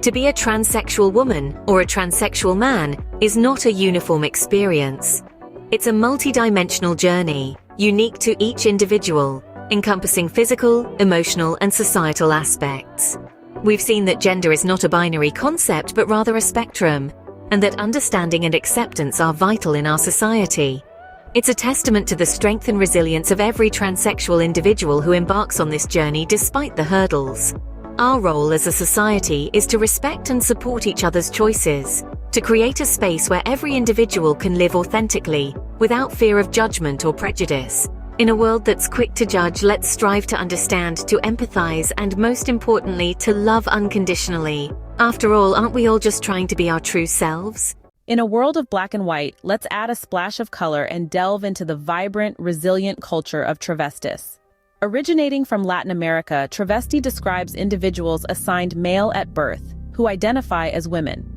[SPEAKER 2] To be a transsexual woman or a transsexual man is not a uniform experience. It's a multidimensional journey, unique to each individual, encompassing physical, emotional, and societal aspects. We've seen that gender is not a binary concept, but rather a spectrum, and that understanding and acceptance are vital in our society. It's a testament to the strength and resilience of every transsexual individual who embarks on this journey despite the hurdles. Our role as a society is to respect and support each other's choices, to create a space where every individual can live authentically, without fear of judgment or prejudice. In a world that's quick to judge, let's strive to understand, to empathize, and most importantly, to love unconditionally. After all, aren't we all just trying to be our true selves?
[SPEAKER 3] In a world of black and white, let's add a splash of color and delve into the vibrant, resilient culture of travestis. Originating from Latin America, travesti describes individuals assigned male at birth, who identify as women.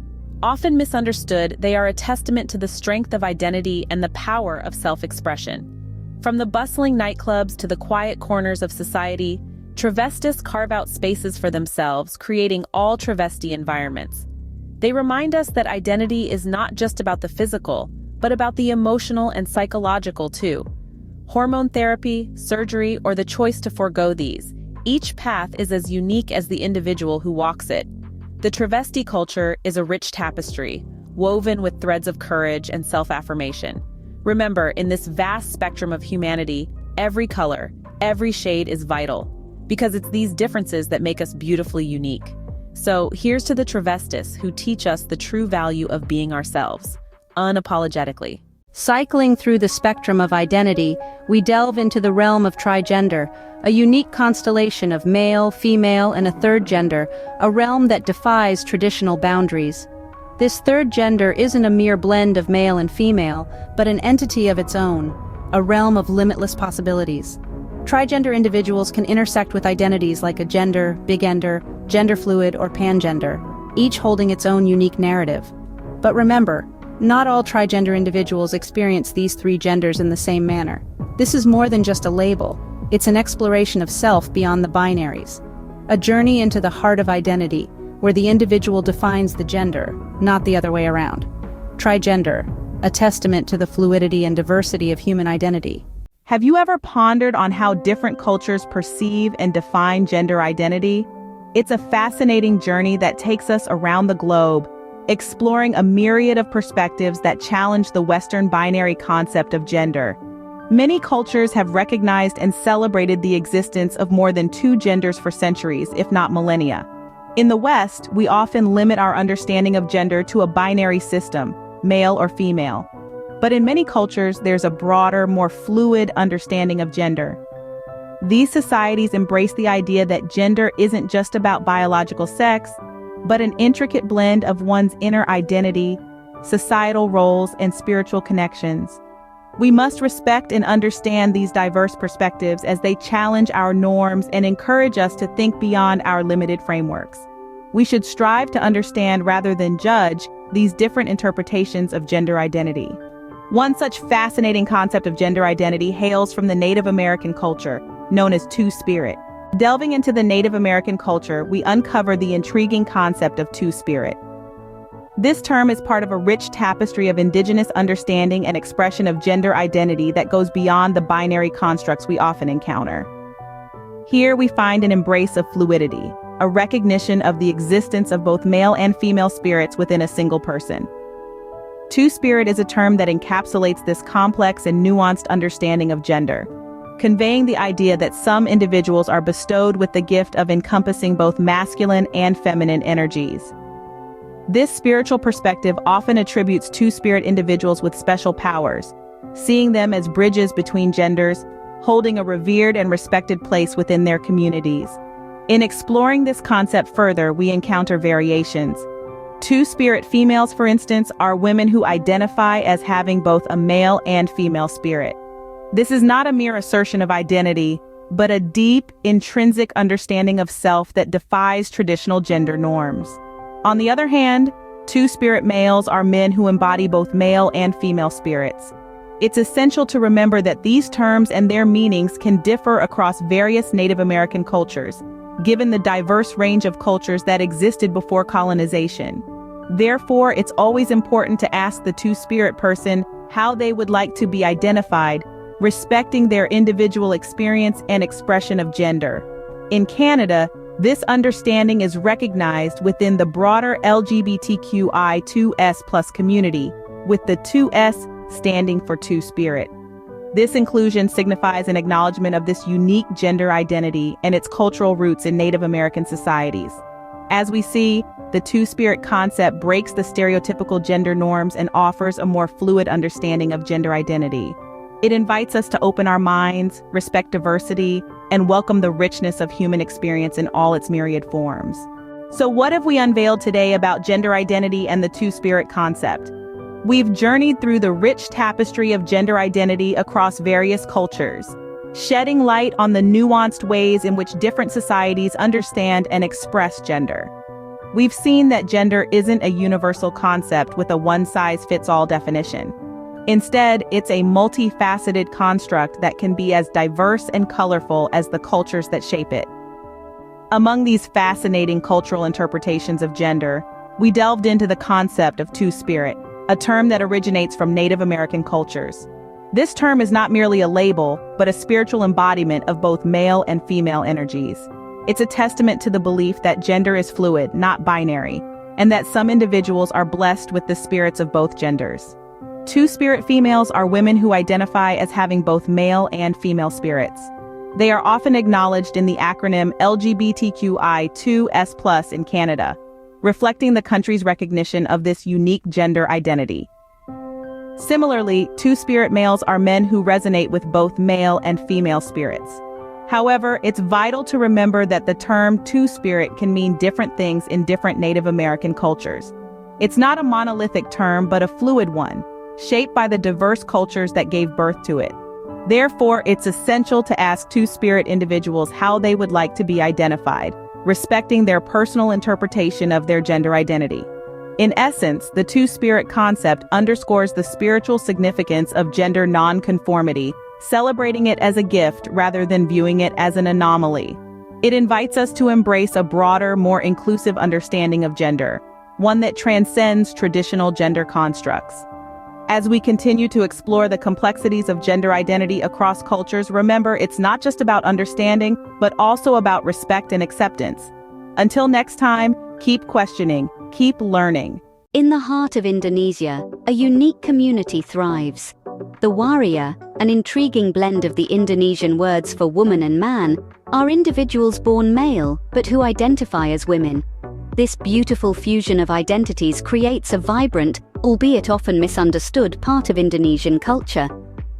[SPEAKER 3] Often misunderstood, they are a testament to the strength of identity and the power of self-expression. From the bustling nightclubs to the quiet corners of society, travestis carve out spaces for themselves, creating all travesti environments. They remind us that identity is not just about the physical, but about the emotional and psychological too. Hormone therapy, surgery, or the choice to forego these, each path is as unique as the individual who walks it. The travesti culture is a rich tapestry, woven with threads of courage and self-affirmation. Remember, in this vast spectrum of humanity, every color, every shade is vital, because it's these differences that make us beautifully unique. So here's to the travestis who teach us the true value of being ourselves, unapologetically.
[SPEAKER 11] Cycling through the spectrum of identity, we delve into the realm of trigender, a unique constellation of male, female, and a third gender, a realm that defies traditional boundaries. This third gender isn't a mere blend of male and female, but an entity of its own, a realm of limitless possibilities. Trigender individuals can intersect with identities like agender, bigender, gender fluid, or pangender, each holding its own unique narrative. But remember, not all trigender individuals experience these three genders in the same manner. This is more than just a label. It's an exploration of self beyond the binaries. A journey into the heart of identity, where the individual defines the gender, not the other way around. Trigender, a testament to the fluidity and diversity of human identity.
[SPEAKER 4] Have you ever pondered on how different cultures perceive and define gender identity? It's a fascinating journey that takes us around the globe, exploring a myriad of perspectives that challenge the Western binary concept of gender. Many cultures have recognized and celebrated the existence of more than two genders for centuries, if not millennia. In the West, we often limit our understanding of gender to a binary system, male or female. But in many cultures, there's a broader, more fluid understanding of gender. These societies embrace the idea that gender isn't just about biological sex, but an intricate blend of one's inner identity, societal roles, and spiritual connections. We must respect and understand these diverse perspectives as they challenge our norms and encourage us to think beyond our limited frameworks. We should strive to understand rather than judge these different interpretations of gender identity. One such fascinating concept of gender identity hails from the Native American culture, known as Two-Spirit. Delving into the Native American culture, we uncover the intriguing concept of Two-Spirit. This term is part of a rich tapestry of indigenous understanding and expression of gender identity that goes beyond the binary constructs we often encounter. Here we find an embrace of fluidity, a recognition of the existence of both male and female spirits within a single person. Two-Spirit is a term that encapsulates this complex and nuanced understanding of gender, conveying the idea that some individuals are bestowed with the gift of encompassing both masculine and feminine energies. This spiritual perspective often attributes two-spirit individuals with special powers, seeing them as bridges between genders, holding a revered and respected place within their communities. In exploring this concept further, we encounter variations. Two-spirit females, for instance, are women who identify as having both a male and female spirit. This is not a mere assertion of identity, but a deep, intrinsic understanding of self that defies traditional gender norms. On the other hand, two-spirit males are men who embody both male and female spirits. It's essential to remember that these terms and their meanings can differ across various Native American cultures, given the diverse range of cultures that existed before colonization. Therefore, it's always important to ask the two-spirit person how they would like to be identified, respecting their individual experience and expression of gender. In Canada, this understanding is recognized within the broader LGBTQI2S+ community, with the 2S standing for two-spirit. This inclusion signifies an acknowledgement of this unique gender identity and its cultural roots in Native American societies. As we see, the two-spirit concept breaks the stereotypical gender norms and offers a more fluid understanding of gender identity. It invites us to open our minds, respect diversity, and welcome the richness of human experience in all its myriad forms. So what have we unveiled today about gender identity and the two-spirit concept? We've journeyed through the rich tapestry of gender identity across various cultures, shedding light on the nuanced ways in which different societies understand and express gender. We've seen that gender isn't a universal concept with a one-size-fits-all definition. Instead, it's a multifaceted construct that can be as diverse and colorful as the cultures that shape it. Among these fascinating cultural interpretations of gender, we delved into the concept of two-spirit, a term that originates from Native American cultures. This term is not merely a label, but a spiritual embodiment of both male and female energies. It's a testament to the belief that gender is fluid, not binary, and that some individuals are blessed with the spirits of both genders. Two-spirit females are women who identify as having both male and female spirits. They are often acknowledged in the acronym LGBTQI2S+ in Canada, reflecting the country's recognition of this unique gender identity. Similarly, two-spirit males are men who resonate with both male and female spirits. However, it's vital to remember that the term two-spirit can mean different things in different Native American cultures. It's not a monolithic term, but a fluid one, shaped by the diverse cultures that gave birth to it. Therefore, it's essential to ask two-spirit individuals how they would like to be identified, respecting their personal interpretation of their gender identity. In essence, the two-spirit concept underscores the spiritual significance of gender non-conformity, celebrating it as a gift rather than viewing it as an anomaly. It invites us to embrace a broader, more inclusive understanding of gender, one that transcends traditional gender constructs. As we continue to explore the complexities of gender identity across cultures, remember it's not just about understanding, but also about respect and acceptance. Until next time, keep questioning, keep learning.
[SPEAKER 5] In the heart of Indonesia, a unique community thrives. The Waria, an intriguing blend of the Indonesian words for woman and man, are individuals born male but who identify as women. This beautiful fusion of identities creates a vibrant, albeit often misunderstood, part of Indonesian culture.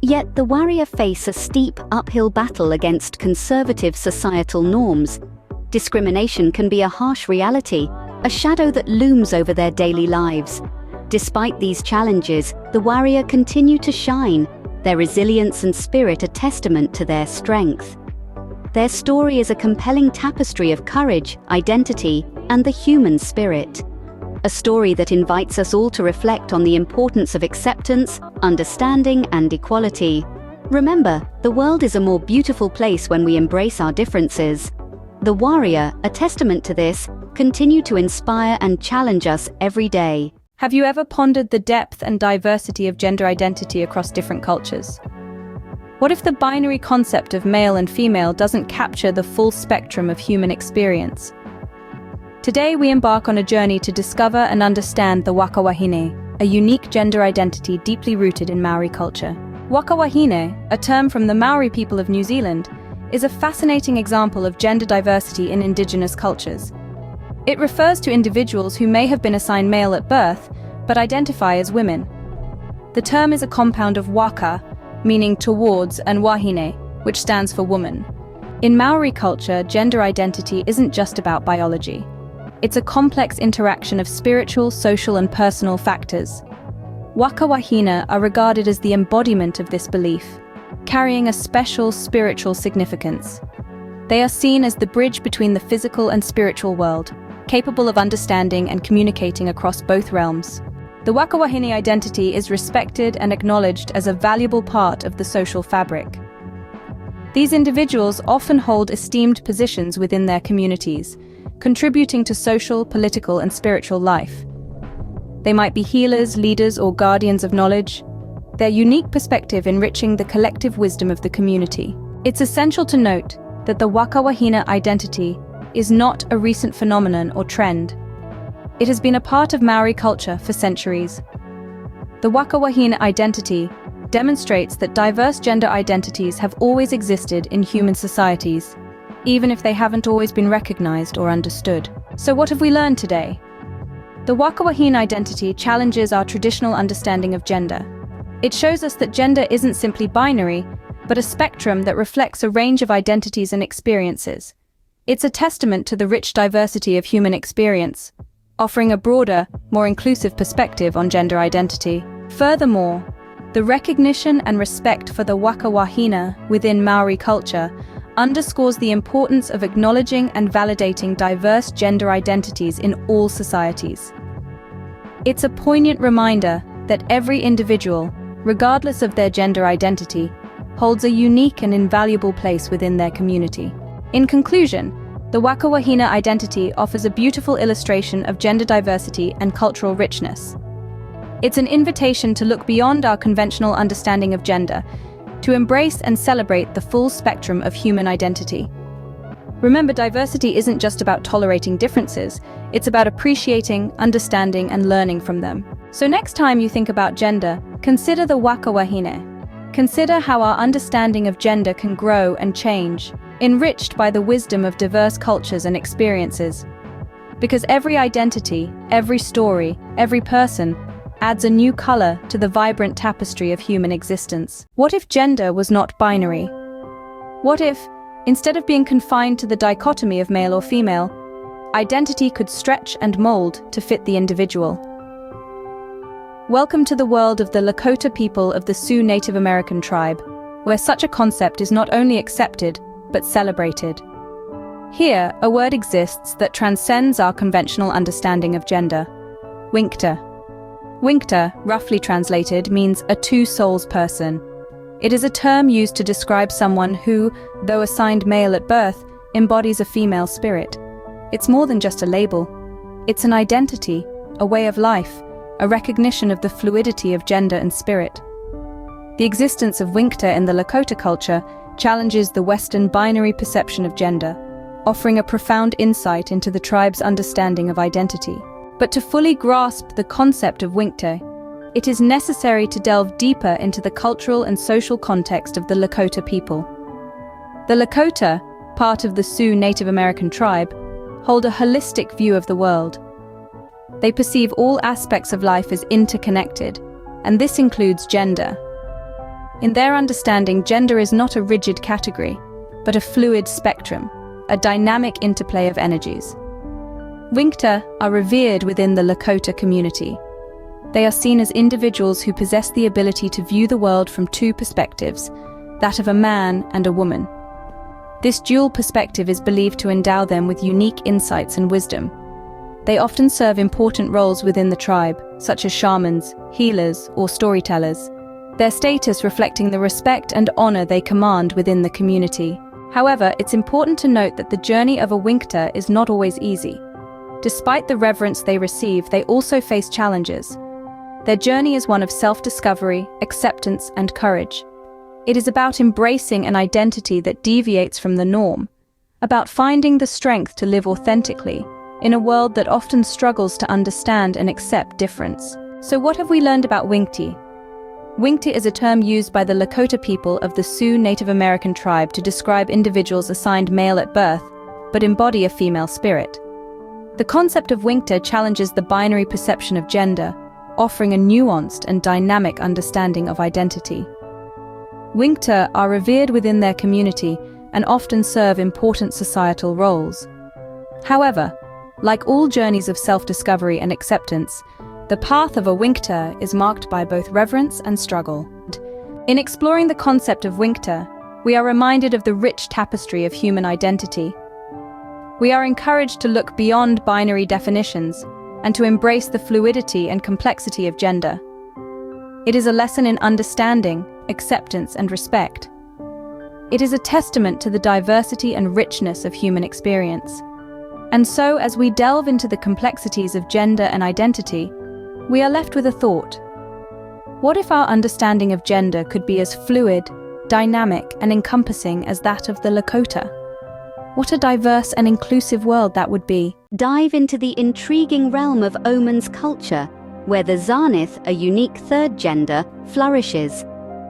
[SPEAKER 5] Yet the Waria face a steep uphill battle against conservative societal norms. Discrimination can be a harsh reality, a shadow that looms over their daily lives. Despite these challenges, the Waria continue to shine, their resilience and spirit a testament to their strength. Their story is a compelling tapestry of courage, identity, and the human spirit. A story that invites us all to reflect on the importance of acceptance, understanding, and equality. Remember, the world is a more beautiful place when we embrace our differences. The Waria, a testament to this, continue to inspire and challenge us every day.
[SPEAKER 11] Have you ever pondered the depth and diversity of gender identity across different cultures? What if the binary concept of male and female doesn't capture the full spectrum of human experience? Today we embark on a journey to discover and understand the Waka Wahine, a unique gender identity deeply rooted in Maori culture. Waka Wahine, a term from the Maori people of New Zealand, is a fascinating example of gender diversity in indigenous cultures. It refers to individuals who may have been assigned male at birth, but identify as women. The term is a compound of waka, meaning towards, and wahine, which stands for woman. In Maori culture, gender identity isn't just about biology. It's a complex interaction of spiritual, social, and personal factors. Waka wahine are regarded as the embodiment of this belief, carrying a special spiritual significance. They are seen as the bridge between the physical and spiritual world, capable of understanding and communicating across both realms. The waka wahine identity is respected and acknowledged as a valuable part of the social fabric. These individuals often hold esteemed positions within their communities, contributing to social, political, and spiritual life. They might be healers, leaders, or guardians of knowledge, their unique perspective enriching the collective wisdom of the community. It's essential to note that the waka wahine identity is not a recent phenomenon or trend. It has been a part of Maori culture for centuries. The waka wahine identity demonstrates that diverse gender identities have always existed in human societies, even if they haven't always been recognized or understood. So what have we learned today? The waka wahine identity challenges our traditional understanding of gender. It shows us that gender isn't simply binary, but a spectrum that reflects a range of identities and experiences. It's a testament to the rich diversity of human experience, offering a broader, more inclusive perspective on gender identity. Furthermore, the recognition and respect for the waka wahine within Maori culture underscores the importance of acknowledging and validating diverse gender identities in all societies. It's a poignant reminder that every individual, regardless of their gender identity, holds a unique and invaluable place within their community. In conclusion, the waka wahine identity offers a beautiful illustration of gender diversity and cultural richness. It's an invitation to look beyond our conventional understanding of gender, to embrace and celebrate the full spectrum of human identity. Remember, diversity isn't just about tolerating differences, it's about appreciating, understanding, and learning from them. So next time you think about gender, consider the waka wahine. Consider how our understanding of gender can grow and change, enriched by the wisdom of diverse cultures and experiences. Because every identity, every story, every person adds a new color to the vibrant tapestry of human existence. What if gender was not binary? What if, instead of being confined to the dichotomy of male or female, identity could stretch and mold to fit the individual? Welcome to the world of the Lakota people of the Sioux Native American tribe, where such a concept is not only accepted, but celebrated. Here, a word exists that transcends our conventional understanding of gender: winkta. Winkta, roughly translated, means a two-souls person. It is a term used to describe someone who, though assigned male at birth, embodies a female spirit. It's more than just a label. It's an identity, a way of life, a recognition of the fluidity of gender and spirit. The existence of winkta in the Lakota culture challenges the Western binary perception of gender, offering a profound insight into the tribe's understanding of identity. But to fully grasp the concept of winkta, it is necessary to delve deeper into the cultural and social context of the Lakota people. The Lakota, part of the Sioux Native American tribe, hold a holistic view of the world. They perceive all aspects of life as interconnected, and this includes gender. In their understanding, gender is not a rigid category, but a fluid spectrum, a dynamic interplay of energies. Winkta are revered within the Lakota community. They are seen as individuals who possess the ability to view the world from two perspectives, that of a man and a woman. This dual perspective is believed to endow them with unique insights and wisdom. They often serve important roles within the tribe, such as shamans, healers, or storytellers, their status reflecting the respect and honor they command within the community. However, it's important to note that the journey of a winkta is not always easy. Despite the reverence they receive, they also face challenges. Their journey is one of self-discovery, acceptance, and courage. It is about embracing an identity that deviates from the norm, about finding the strength to live authentically in a world that often struggles to understand and accept difference. So what have we learned about winkta? Winkta is a term used by the Lakota people of the Sioux Native American tribe to describe individuals assigned male at birth, but embody a female spirit. The concept of Winkta challenges the binary perception of gender, offering a nuanced and dynamic understanding of identity. Winkta are revered within their community and often serve important societal roles. However, like all journeys of self-discovery and acceptance, the path of a Winkta is marked by both reverence and struggle. In exploring the concept of Winkta, we are reminded of the rich tapestry of human identity. We are encouraged to look beyond binary definitions and to embrace the fluidity and complexity of gender. It is a lesson in understanding, acceptance, and respect. It is a testament to the diversity and richness of human experience. And so, as we delve into the complexities of gender and identity, we are left with a thought. What if our understanding of gender could be as fluid, dynamic, and encompassing as that of the Lakota? What a diverse and inclusive world that would be.
[SPEAKER 5] Dive into the intriguing realm of Oman's culture, where the Zanith, a unique third gender, flourishes.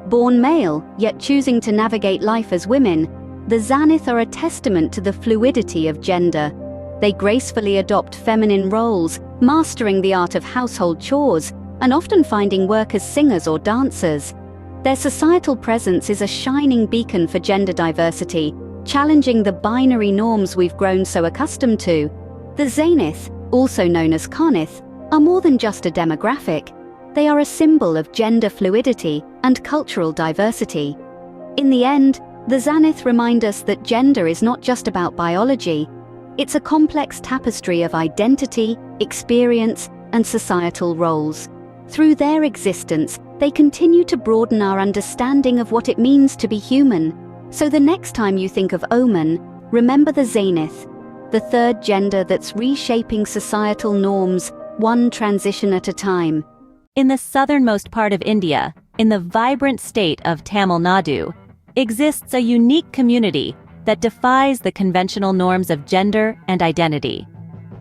[SPEAKER 5] Born male, yet choosing to navigate life as women, the Zanith are a testament to the fluidity of gender. They gracefully adopt feminine roles, mastering the art of household chores, and often finding work as singers or dancers. Their societal presence is a shining beacon for gender diversity, challenging the binary norms we've grown so accustomed to. The Zanith, also known as Karnith, are more than just a demographic. They are a symbol of gender fluidity and cultural diversity. In the end, the Zanith remind us that gender is not just about biology. It's a complex tapestry of identity, experience, and societal roles. Through their existence, they continue to broaden our understanding of what it means to be human. So the next time you think of Oman, remember the Zenith, the third gender that's reshaping societal norms, one transition at a time.
[SPEAKER 3] In the southernmost part of India, in the vibrant state of Tamil Nadu, exists a unique community that defies the conventional norms of gender and identity.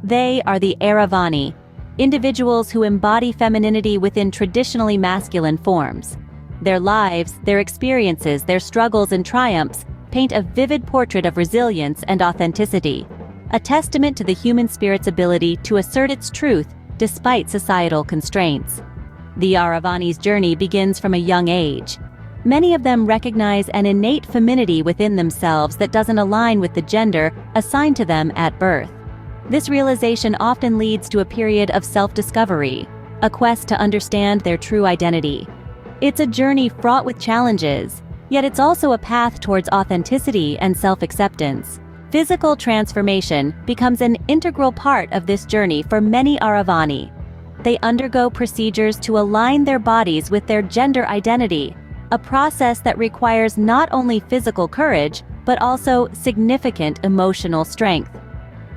[SPEAKER 3] They are the Aravani, individuals who embody femininity within traditionally masculine forms. Their lives, their experiences, their struggles and triumphs paint a vivid portrait of resilience and authenticity, a testament to the human spirit's ability to assert its truth despite societal constraints. The Aravani's journey begins from a young age. Many of them recognize an innate femininity within themselves that doesn't align with the gender assigned to them at birth. This realization often leads to a period of self-discovery, a quest to understand their true identity. It's a journey fraught with challenges, yet it's also a path towards authenticity and self-acceptance. Physical transformation becomes an integral part of this journey for many Aravani. They undergo procedures to align their bodies with their gender identity, a process that requires not only physical courage, but also significant emotional strength.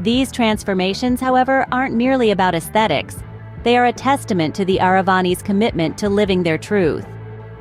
[SPEAKER 3] These transformations, however, aren't merely about aesthetics. They are a testament to the Aravani's commitment to living their truth.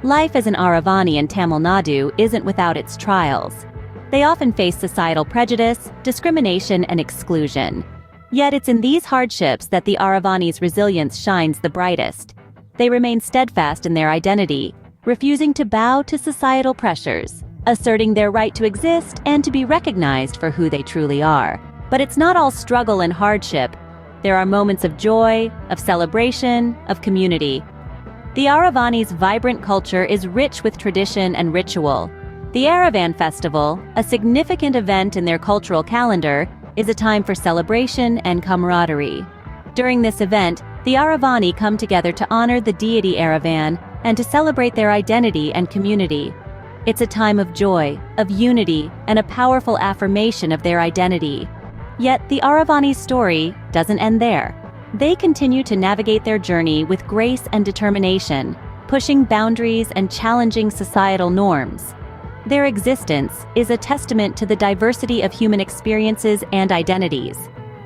[SPEAKER 3] Life as an Aravani in Tamil Nadu isn't without its trials. They often face societal prejudice, discrimination, and exclusion. Yet it's in these hardships that the Aravani's resilience shines the brightest. They remain steadfast in their identity, refusing to bow to societal pressures, asserting their right to exist and to be recognized for who they truly are. But it's not all struggle and hardship. There are moments of joy, of celebration, of community. The Aravani's vibrant culture is rich with tradition and ritual. The Aravan Festival, a significant event in their cultural calendar, is a time for celebration and camaraderie. During this event, the Aravani come together to honor the deity Aravan and to celebrate their identity and community. It's a time of joy, of unity, and a powerful affirmation of their identity. Yet the Aravani's story doesn't end there. They continue to navigate their journey with grace and determination, pushing boundaries and challenging societal norms. Their existence is a testament to the diversity of human experiences and identities,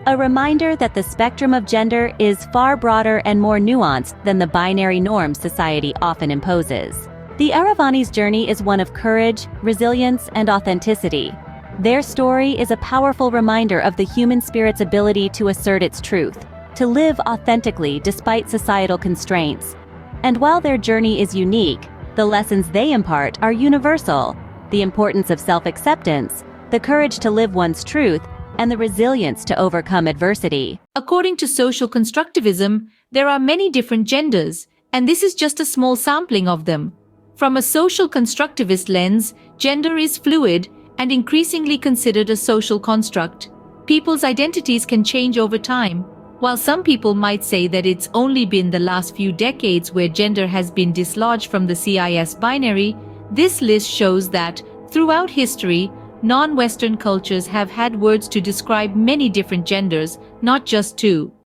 [SPEAKER 3] a reminder that the spectrum of gender is far broader and more nuanced than the binary norms society often imposes. The Aravani's journey is one of courage, resilience, and authenticity. Their story is a powerful reminder of the human spirit's ability to assert its truth, to live authentically despite societal constraints. And while their journey is unique, the lessons they impart are universal. The importance of self-acceptance, the courage to live one's truth,
[SPEAKER 12] and the resilience to overcome adversity.
[SPEAKER 7] According to social constructivism, there are many different genders, and this is just a small sampling of them. From a social constructivist lens, gender is fluid and increasingly considered a social construct. People's identities can change over time. While some people might say that it's only been the last few decades where gender has been dislodged from the CIS binary, this list shows that, throughout history, non-Western cultures have had words to describe many different genders, not just two.